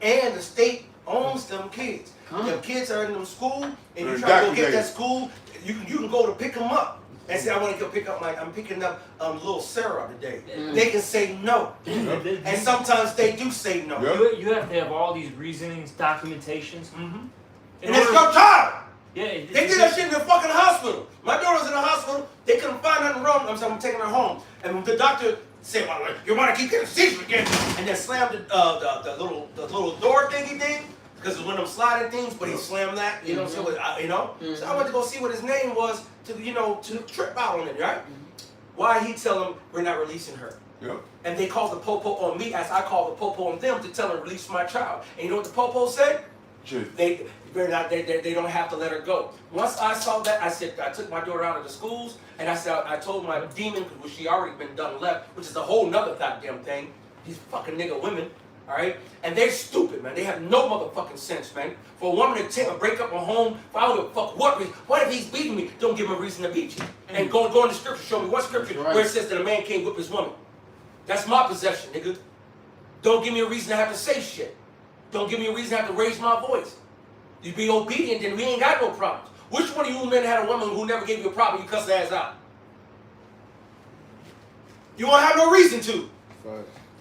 And the state owns them kids. Them kids are in them school, and you try to go get that school. You can go to pick them up. And say, I want to go pick up I'm picking up little Sarah today. They can say no. And sometimes they do say no. Yep. You have to have all these reasonings, documentations. And it's your child. Yeah, They did that shit in the fucking hospital. My daughter was in the hospital. They couldn't find nothing wrong. I'm taking her home. And the doctor said, well, you want to keep getting seizures again. And then slammed the little door thingy thing. Because it was one of them sliding things, but he slammed that, you know, so I went to go see what his name was to trip out on it, right? Why he tell him we're not releasing her. Yep. And they called the popo on me as I called the popo on them to tell her to release my child. And you know what the popo said? They don't have to let her go. Once I saw that, I took my daughter out of the schools, and I told my demon, because she already been done and left, which is a whole nother goddamn thing. These fucking nigga women. All right, and they're stupid, man. They have no motherfucking sense, man. For a woman to break up a home, I don't give a fuck what if he's beating me? Don't give him a reason to beat you. And go in the scripture, show me what scripture where it says that a man can't whip his woman. That's my possession, nigga. Don't give me a reason to have to say shit. Don't give me a reason to have to raise my voice. You be obedient, then we ain't got no problems. Which one of you men had a woman who never gave you a problem, you cuss her ass out? You won't have no reason to.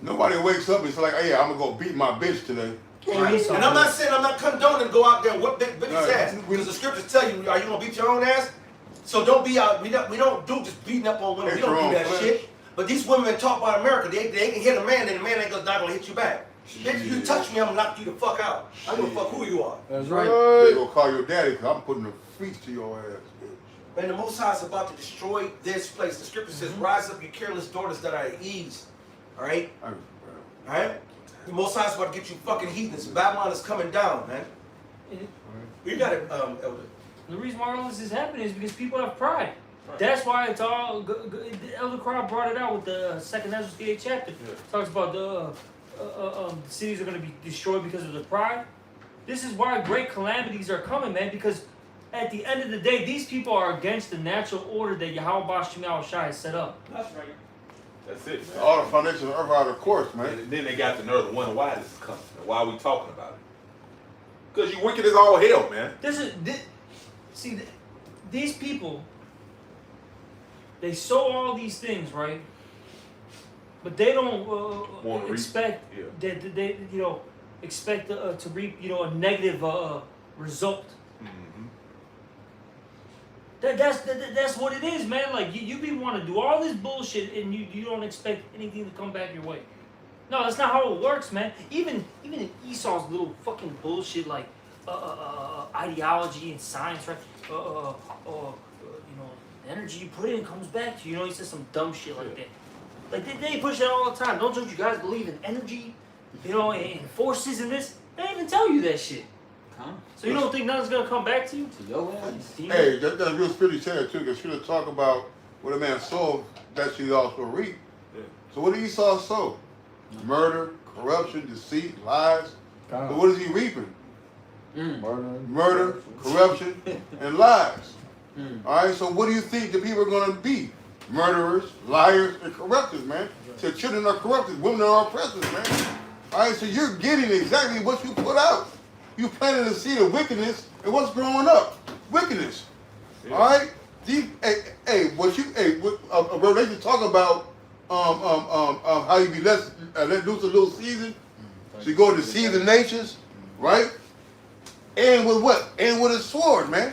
Nobody wakes up and is like, hey, I'm going to go beat my bitch today. Right. And I'm not condoning to go out there and whip bitch's ass. Because the scriptures tell you, are you going to beat your own ass? So don't be out, we don't do just beating up on women. We don't do that shit. But these women are taught by America. They can hit a man and the man ain't not going to hit you back. Bitch, you touch me, I'm going to knock you the fuck out. I don't give a fuck who you are. That's right. They going to call your daddy because I'm putting the feet to your ass, bitch. Man, the Most High is about to destroy this place. The scripture says, rise up, you careless daughters that are at ease. All right? All right? The Most High is about to get you fucking heathens. Babylon is coming down, man. You got it, Elder. The reason why all this is happening is because people have pride. Right. That's why it's all. Elder Crowd brought it out with the 2nd Ezra 8th chapter. Yeah. Talks about the cities are going to be destroyed because of the pride. This is why great calamities are coming, man. Because at the end of the day, these people are against the natural order that Yahweh Bashem Yahushai has set up. That's right. That's it, man. All the foundations of earth out of course, man. And then they got the nerve to wonder why this is coming. Why are we talking about it? Because you wicked as all hell, man. These people, they sow all these things, right? But they don't expect that they expect to reap a negative result. Mm-hmm. That's what it is, man. Like you be want to do all this bullshit and you don't expect anything to come back your way. No, that's not how it works, man. Even in Esau's little fucking bullshit like ideology and science, right? the energy you put in comes back to you. You know, he said some dumb shit like that. Like they push that all the time. Don't you guys believe in energy? You know, and forces and this? They didn't even tell you that shit. Huh? So you don't think nothing's gonna come back to you? To your ass. Hey, that's real spiritually said too, because should talk about what a man sows, that should also reap. Yeah. So what did Esau sow? Murder, corruption, deceit, lies. God. But what is he reaping? Murder. Corruption, and lies. Mm. All right, so what do you think the people are going to be? Murderers, liars, and corruptors, man. So children are corrupted, women are oppressors, man. All right, so you're getting exactly what you put out. You planted a seed of wickedness, and what's growing up? Wickedness. Yeah. All right. Revelation talk about how you be let loose a little season. So you go to deceive the nations, right? And with what? And with a sword, man.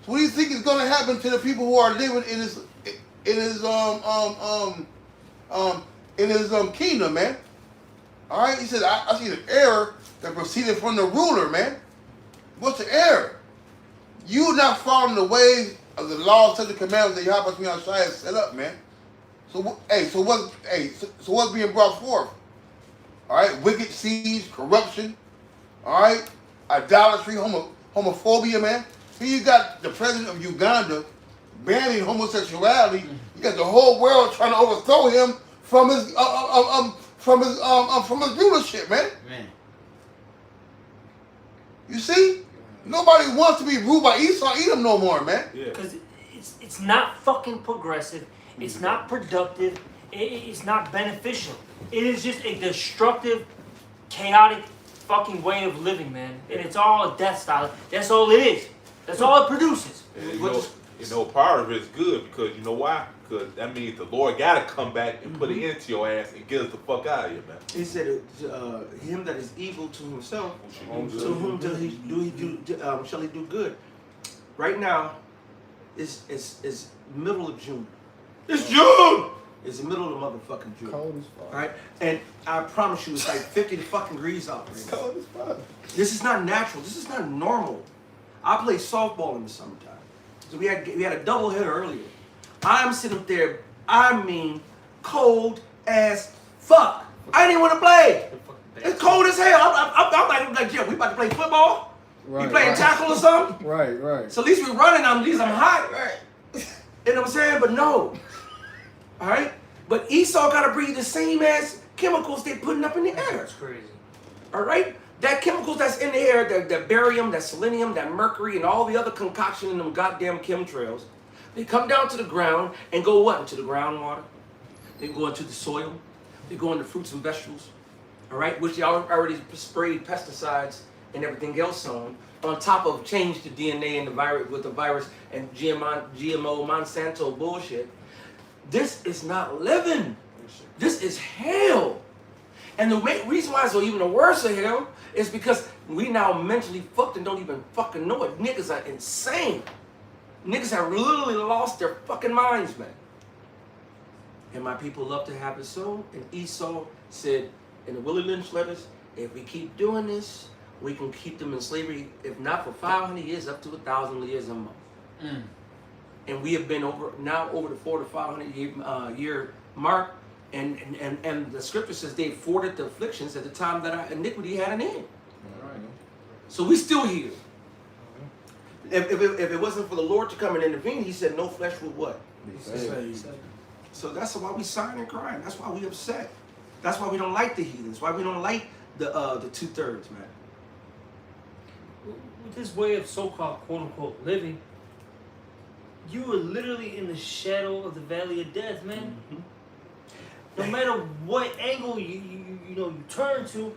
So what do you think is going to happen to the people who are living in his kingdom, man? All right. He said, I see an error that proceeded from the ruler, man. What's the error? You not following the ways of the laws, such the commandments that Yahweh outside has set up, man. So what's being brought forth? All right, wicked seeds, corruption. All right, idolatry, homophobia, man. Here you got the president of Uganda banning homosexuality. You got the whole world trying to overthrow him from his rulership, man. You see? Nobody wants to be ruled by Esau, Edom no more, man. Because it's not fucking progressive. It's not productive. It's not beneficial. It is just a destructive, chaotic fucking way of living, man. And it's all a death style. That's all it is. That's all it produces. And you know, part of it is good because you know why? Because that means the Lord got to come back and put it into your ass and get us the fuck out of here, man. He said, "Him that is evil to himself, to whom shall he do good?" Right now, it's middle of June. It's June. It's the middle of the motherfucking June. Cold as fuck. All right, and I promise you, it's like 50 fucking degrees out right now. Cold as fuck. This is not natural. This is not normal. I play softball in the summertime, so we had a doubleheader earlier. I'm sitting up there. I mean, cold as fuck. I didn't even want to play. It's cold as hell. I'm like, yeah, we about to play football. Right, we playing right. tackle or something. Right. So at least we're running. At least I'm hot. Right. You know what I'm saying? But no. All right. But Esau got to breathe the same ass chemicals they putting up in the air. That's crazy. All right. That chemicals that's in the air, that barium, that selenium, that mercury, and all the other concoction in them goddamn chemtrails, they come down to the ground and go what? Into the groundwater. They go into the soil. They go into fruits and vegetables. All right, which y'all already sprayed pesticides and everything else on top of change the DNA and the virus with the virus and GMO Monsanto bullshit. This is not living. This is hell. And the reason why it's even worse of hell is because we now mentally fucked and don't even fucking know it. Niggas are insane. Niggas have literally lost their fucking minds, man. And my people love to have it so. And Esau said in the Willie Lynch letters, if we keep doing this, we can keep them in slavery, if not for 500 years, up to 1,000 years and more. And we have been over the 400 to 500 year mark. And the scripture says they forded the afflictions at the time that our iniquity had an end. So we still here. If it wasn't for the Lord to come and intervene, he said no flesh would what? Be saved. So that's why we sighing and crying. That's why we upset. That's why we don't like the heathens. Why we don't like the 2/3, man. With this way of so-called quote-unquote living, you are literally in the shadow of the valley of death, man. No matter what angle you turn to,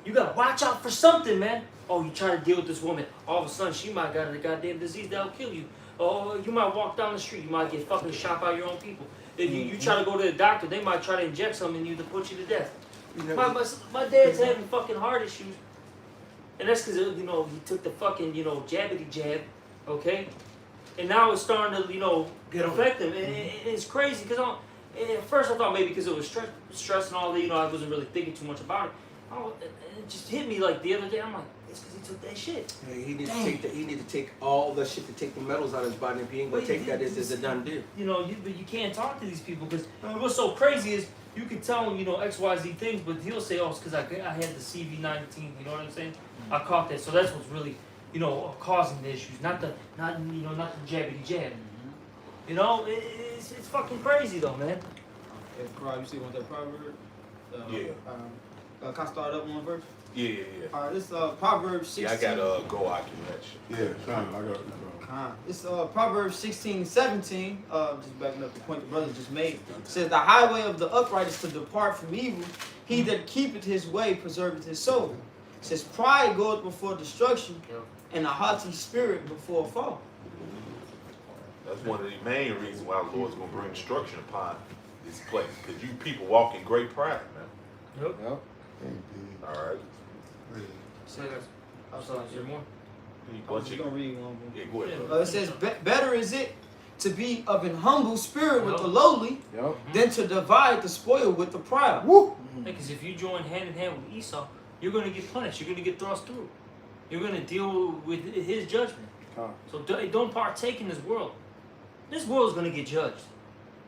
you gotta watch out for something, man. Oh, you trying to deal with this woman. All of a sudden, she might got a goddamn disease that'll kill you. Oh, you might walk down the street. You might get fucking shot by your own people. If you try to go to the doctor, they might try to inject something in you to put you to death. My dad's having fucking heart issues. And that's because, he took the fucking, jabbity jab, okay? And now it's starting to, affect him. And it's crazy because at first I thought maybe because it was stress and all that, I wasn't really thinking too much about it. It just hit me like the other day. I'm like, It's because he took that shit. Yeah, he need to Dang. take he need to take all the shit to take the metals out of his body. If he ain't gonna Wait, take that, it's a done deal. You know, but you can't talk to these people because what's so crazy is you can tell him, you know, XYZ things, but he'll say, oh, it's because I had the CV19. You know what I'm saying? I caught that. So that's what's really, you know, causing the issues, not the jabbity jab. You know, it's fucking crazy though, man. Hey, Rob, you see what that proverb? Yeah. Can I start up one verse? Yeah. All right, this Proverbs 16. Yeah, I got go occupation. Yeah, son, I got it. It's Proverbs 16:17. Just backing up the point the brother just made. It says, "The highway of the upright is to depart from evil. He that keepeth his way preserveth his soul." It says, "Pride goeth before destruction, and a haughty spirit before a fall." That's one of the main reasons why the Lord's gonna bring destruction upon this place. Because you people walk in great pride, man. Yep. All right. Say that. I'm sorry, is there more? I'm just gonna read one. Yeah, go ahead, brother. It says, "Better is it to be of an humble spirit with the lowly Yep. than to divide the spoil with the proud." Woo. Because if you join hand in hand with Esau, you're going to get punished. You're going to get thrust through. You're going to deal with his judgment. So don't partake in this world. This world is going to get judged,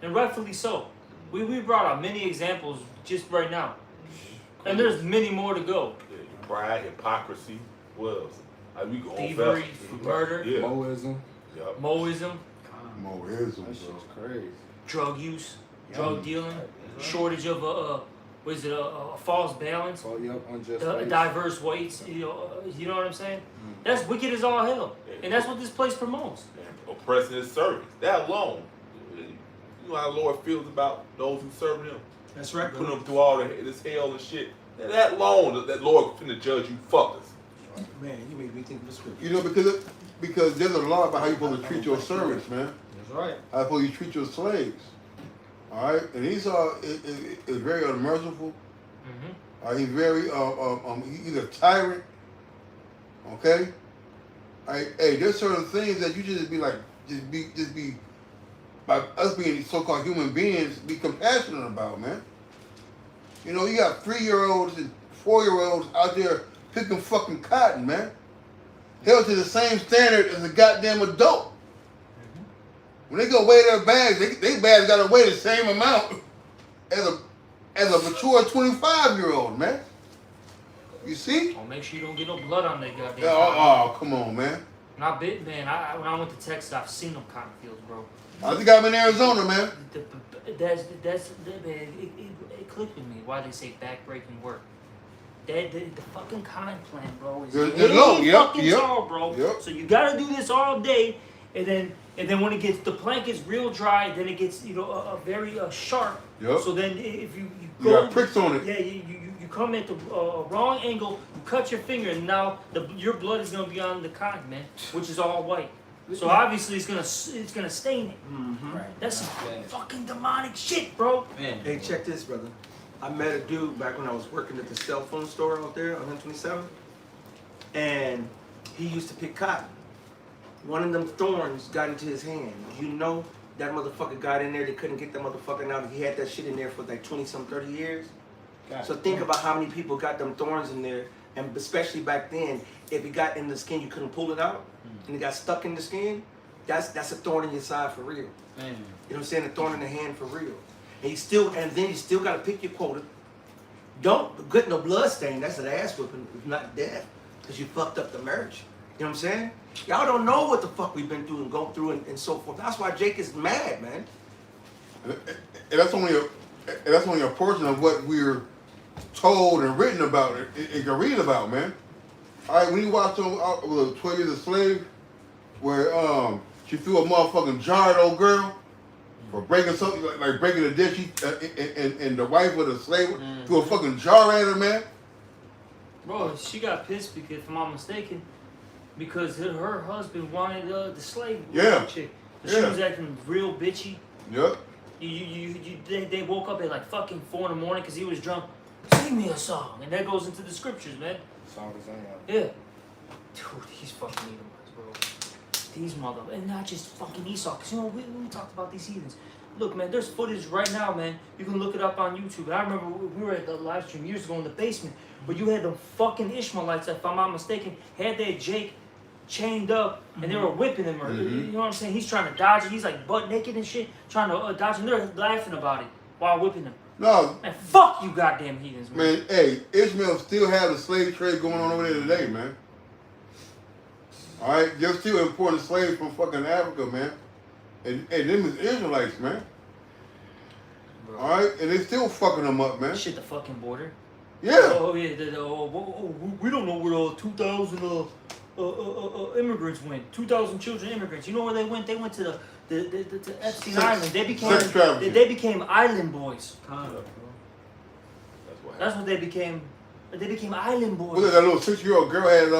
and rightfully so. We brought out many examples just right now, and there's many more to go. Yeah, pride, hypocrisy, what else? We go on Thievery, fast. murder, Yeah. Moism. Yep. Moism, Moism, That shit's bro. crazy. drug use, drug dealing, shortage of a false balance, Oh, yep. Unjust. wages. diverse weights. You know what I'm saying? That's wicked as all hell, and that's what this place promotes. And oppressing his servants. That alone. You know how the Lord feels about those who serve him. That's right. Putting them through all this hell and shit. And that alone, that Lord finna judge you fuckers. Man, you made me think of the scripture. You know, because there's a law about how you're supposed to treat your servants, man. That's right. How you're supposed to treat your slaves. All right, and Esau is very unmerciful. He's very he's a tyrant. Okay. Hey, there's certain things that you just be like, just be, by us being so-called human beings, be compassionate about, man. You know, you got 3-year-olds and 4-year-olds out there picking fucking cotton, man. Held to the same standard as a goddamn adult. When they go weigh their bags, they bags gotta weigh the same amount as a mature 25-year-old, man. You see? Oh, make sure you don't get no blood on that goddamn. Oh, come on, man. When I went to Texas, I've seen them cotton fields, bro. I think I'm in Arizona, man. Man, it clicked with me why they say backbreaking work. The fucking cotton plant, bro, is They're low. Yep, fucking yep, tall, bro. yep. So you gotta do this all day, and then when the plant gets real dry, then it gets a very sharp. Yep. So then if you You got pricks on it. Yeah, you come at the wrong angle, you cut your finger, and now your blood is gonna be on the cotton, man, which is all white. So obviously it's gonna stain it. Right. That's some fucking demonic shit, bro. Man. Hey, check this, brother. I met a dude back when I was working at the cell phone store out there on 127, and he used to pick cotton. One of them thorns got into his hand. You know that motherfucker got in there. They couldn't get that motherfucker out. He had that shit in there for like 20-some, 30 years. So think about how many people got them thorns in there, and especially back then, if it got in the skin, you couldn't pull it out, and it got stuck in the skin. That's a thorn in your side for real. Man. You know what I'm saying? A thorn in the hand for real. And then you still gotta pick your quota. Don't get no blood stain. That's an ass whipping, if not death, because you fucked up the marriage. You know what I'm saying? Y'all don't know what the fuck we've been through and go through and so forth. That's why Jake is mad, man. And that's only a portion of what we're told and written about and can read about, man. All right, when you watch 12 Years a Slave, where she threw a motherfucking jar at old girl for breaking something like breaking a dish, and the wife of the slave threw a fucking jar at her, man. Bro, she got pissed because, if I'm not mistaken, because her husband wanted the slave chick. She was acting real bitchy. Yep. They woke up at like fucking 4 in the morning because he was drunk. Sing me a song, and that goes into the scriptures, man. Song is on. Yeah. Dude, he's fucking Edomites, bro. These and not just fucking Esau. Because, we talked about these heathens. look, man, there's footage right now, man. You can look it up on YouTube. And I remember we were at the live stream years ago in the basement where you had the fucking Ishmaelites, if I'm not mistaken, had that Jake chained up and they were whipping him. Or, you know what I'm saying? He's trying to dodge it. He's like butt naked and shit, trying to dodge, and they're laughing about it while whipping him. No. Man, fuck you goddamn heathens, man. Man, hey, Ishmael still have the slave trade going on over there today, man. All right, they're still importing slaves from fucking Africa, man. And them is Israelites, man. Bro. All right, and they still fucking them up, man. Shit, the fucking border. Yeah. Oh yeah, we don't know where 2,000 immigrants went. 2,000 children immigrants. You know where they went? They went to the Epstein Island. They became island boys. That's what they became. They became island boys. Look at that little 6-year-old girl had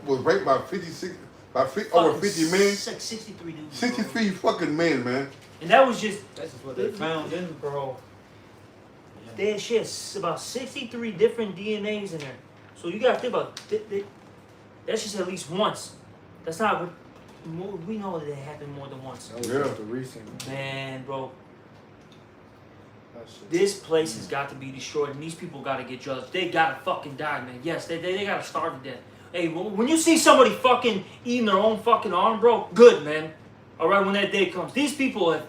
was raped by over 50 men. It's like 63 dudes. 63 fucking men, man. And that was just. That's what they found in, bro. They had shit about 63 different DNAs in there. So you gotta think about that's just at least once. That's not what we know that it happened more than once. That was just the recent. Man, bro. That shit. This place has got to be destroyed, and these people got to get judged. They got to fucking die, man. Yes, they got to starve to death. Hey, when you see somebody fucking eating their own fucking arm, bro, good, man. All right, when that day comes. These people have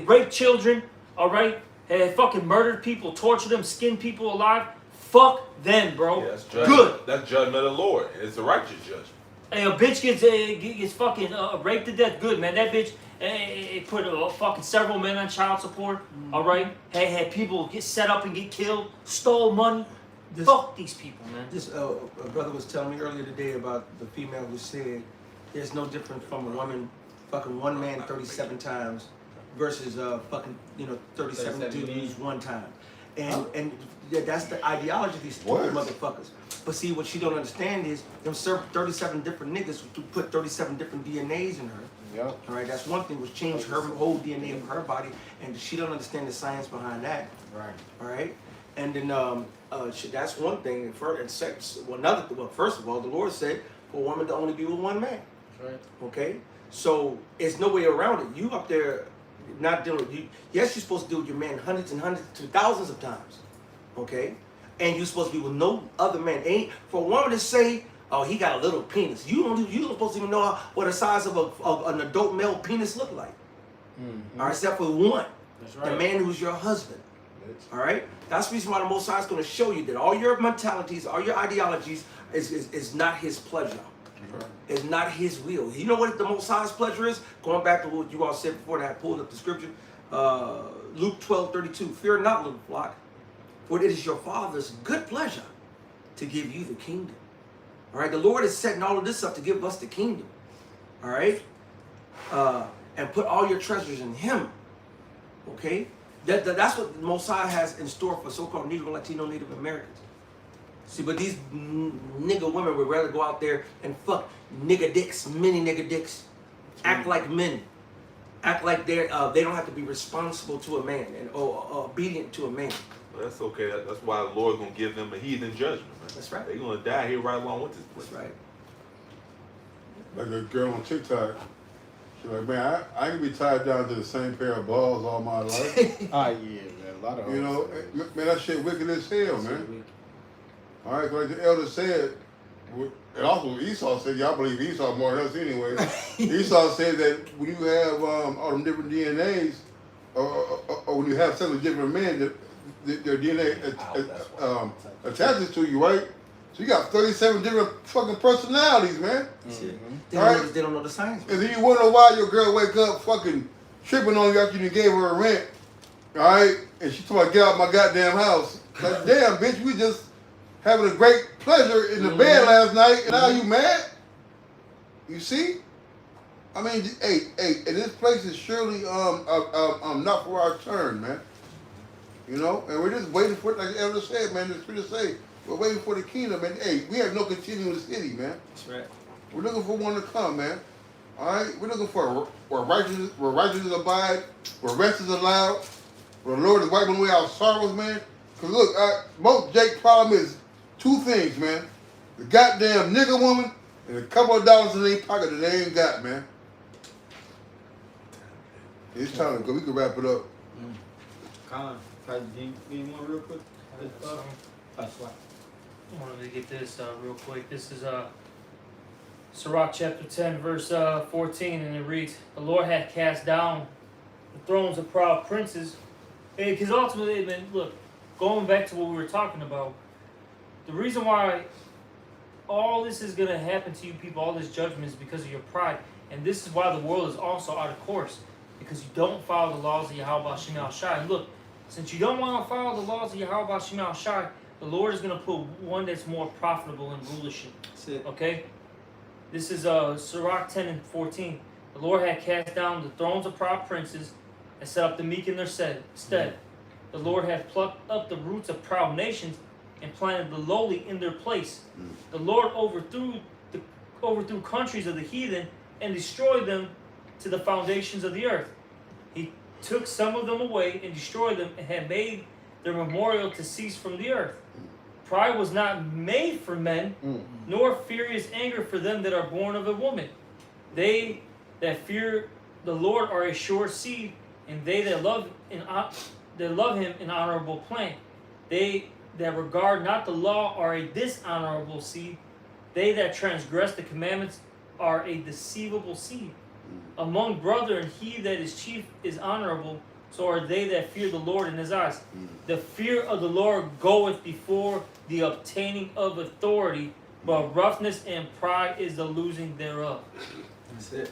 raped children, all right? Have fucking murdered people, tortured them, skinned people alive. Fuck them, bro. Yeah, that's good. That's judgment of the Lord. It's a righteous judgment. Hey, a bitch gets fucking raped to death. Good, man. That bitch put fucking several men on child support. All right, had people get set up and get killed, stole money. Fuck these people, man. This a brother was telling me earlier today about the female who said there's no difference from a woman fucking one man 37 times versus fucking 37 dudes one time. And yeah, that's the ideology of these stupid motherfuckers. But see, what she don't understand is them 37 different niggas who put 37 different DNAs in her. Yep. All right, that's one thing, was change her whole DNA of her body, and she don't understand the science behind that. Right. All right, and then that's one thing. And sex. Well, first of all, the Lord said for a woman to only be with one man. Right. Okay, so it's no way around it. You up there not dealing with you. Yes, you're supposed to deal with your man hundreds and hundreds to thousands of times. Okay, and you're supposed to be with no other man. Ain't for a woman to say, "Oh, he got a little penis." You don't supposed to even know what the size of an adult male penis look like. Mm-hmm. All right, except for one, That's right. the man who's your husband. All right, that's the reason why the Most High is going to show you that all your mentalities, all your ideologies is not His pleasure. It's not His will. You know what the Most High's pleasure is? Going back to what you all said before, and I pulled up the scripture, Luke 12:32. Fear not, little flock, for it is your Father's good pleasure to give you the kingdom. All right, the Lord is setting all of this up to give us the kingdom. All right, and put all your treasures in Him. Okay, that's what the Most High has in store for so-called Negro, Latino, Native Americans. See, but these nigga women would rather go out there and fuck nigga dicks, mini nigga dicks, act like men, act like they don't have to be responsible to a man and obedient to a man. Well, that's okay. That's why the Lord's gonna give them a heathen judgment, man. That's right. They're gonna die here right along with this place. That's right. Like a girl on TikTok, she's like, man, I ain't gonna be tied down to the same pair of balls all my life. Ah, yeah, man. A lot of You know, man, that shit wicked as hell, man. All right, like the elder said, and also Esau said, y'all believe Esau more than us anyway. Esau said that when you have all them different DNAs, or when you have several different men, their DNA attaches to you, right? So you got 37 different fucking personalities, man. Mm-hmm. They don't know the science. And then you wonder why your girl wake up fucking tripping on you after you gave her a rent, all right? And she told me, get out my goddamn house. Like, damn, bitch, we just having a great pleasure in the bed last night, and now you mad? You see? I mean, hey, and this place is surely not for our turn, man. You know, and we're just waiting for it, like the elder said, man. The scripture say we're waiting for the kingdom, and hey, we have no continuing city, man. That's right. We're looking for one to come, man. All right, we're looking for where righteousness abide, where rest is allowed, where the Lord is wiping away our sorrows, man. Cause look, most Jake's problem is two things, man. The goddamn nigga woman and a couple of dollars in their pocket that they ain't got, man. It's time to go. We can wrap it up. Colin, do you want real quick? That's why. I wanted to get this real quick. This is Sirach chapter 10, verse 14, and it reads, "The Lord hath cast down the thrones of proud princes." Because ultimately, man, look, going back to what we were talking about, the reason why all this is going to happen to you people, all this judgment, is because of your pride. And this is why the world is also out of course, because you don't follow the laws of Yahweh Shem Al Shai. And look, since you don't want to follow the laws of Yahweh Shem Al Shai, the Lord is going to put one that's more profitable in rulership. That's it. Okay? This is Sirach 10 and 14. "The Lord had cast down the thrones of proud princes and set up the meek in their stead. The Lord hath plucked up the roots of proud nations and planted the lowly in their place. The Lord overthrew countries of the heathen and destroyed them to the foundations of the earth. He took some of them away and destroyed them and had made their memorial to cease from the earth. Pride was not made for men, nor furious anger for them that are born of a woman. They that fear the Lord are a sure seed, and they that love him an honorable plant. They that regard not the law are a dishonorable seed. They that transgress the commandments are a deceivable seed. Among brethren, he that is chief is honorable, so are they that fear the Lord in his eyes. The fear of the Lord goeth before the obtaining of authority, but roughness and pride is the losing thereof." That's it.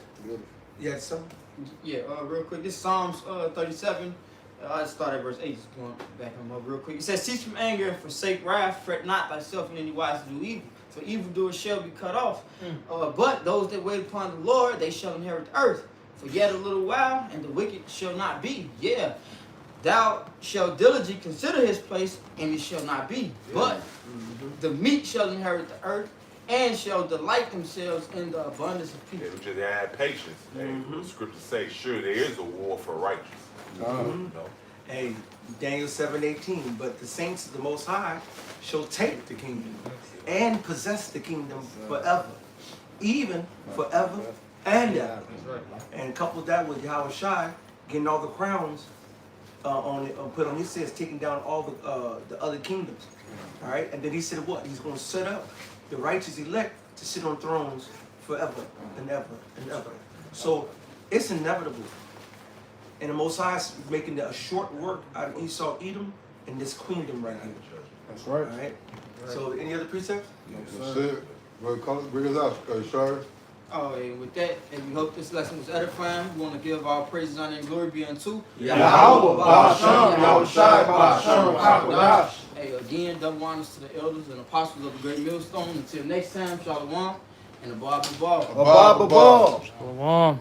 Yeah, something. Yeah, real quick. This is Psalms 37. I start at verse 8, just going back on up real quick. It says, "Cease from anger and forsake wrath, fret not thyself in any wise to do evil. For evildoers shall be cut off. But those that wait upon the Lord, they shall inherit the earth. For yet a little while, and the wicked shall not be. Yeah, thou shalt diligently consider his place, and it shall not be. But the meek shall inherit the earth, and shall delight themselves in the abundance of peace." Yeah, we just add patience. Hey, the scriptures say, sure, there is a war for righteousness. You know? Hey, Daniel 7:18. "But the saints of the Most High shall take the kingdom and possess the kingdom forever, even forever and ever." And couple that with Yahweh Shai getting all the crowns put on. He says taking down all the other kingdoms. All right, and then he said what? He's going to set up the righteous elect to sit on thrones forever and ever and ever. So it's inevitable. And the Most High is making a short work out of Esau, Edom, and this queendom right here. That's right. All right. So any other precepts? That's it. Bring us out, Shari. Oh, and with that, and we hope this lesson was edifying. We want to give our praises, honor, and glory be unto Yahweh, Ba'ashem, Yahushai, Ba'ashem, Hakodash. Hey, again, double honors to the elders and apostles of the great millstone. Until next time, Shalom and Abba Ball. Abba, Abba. Shalom.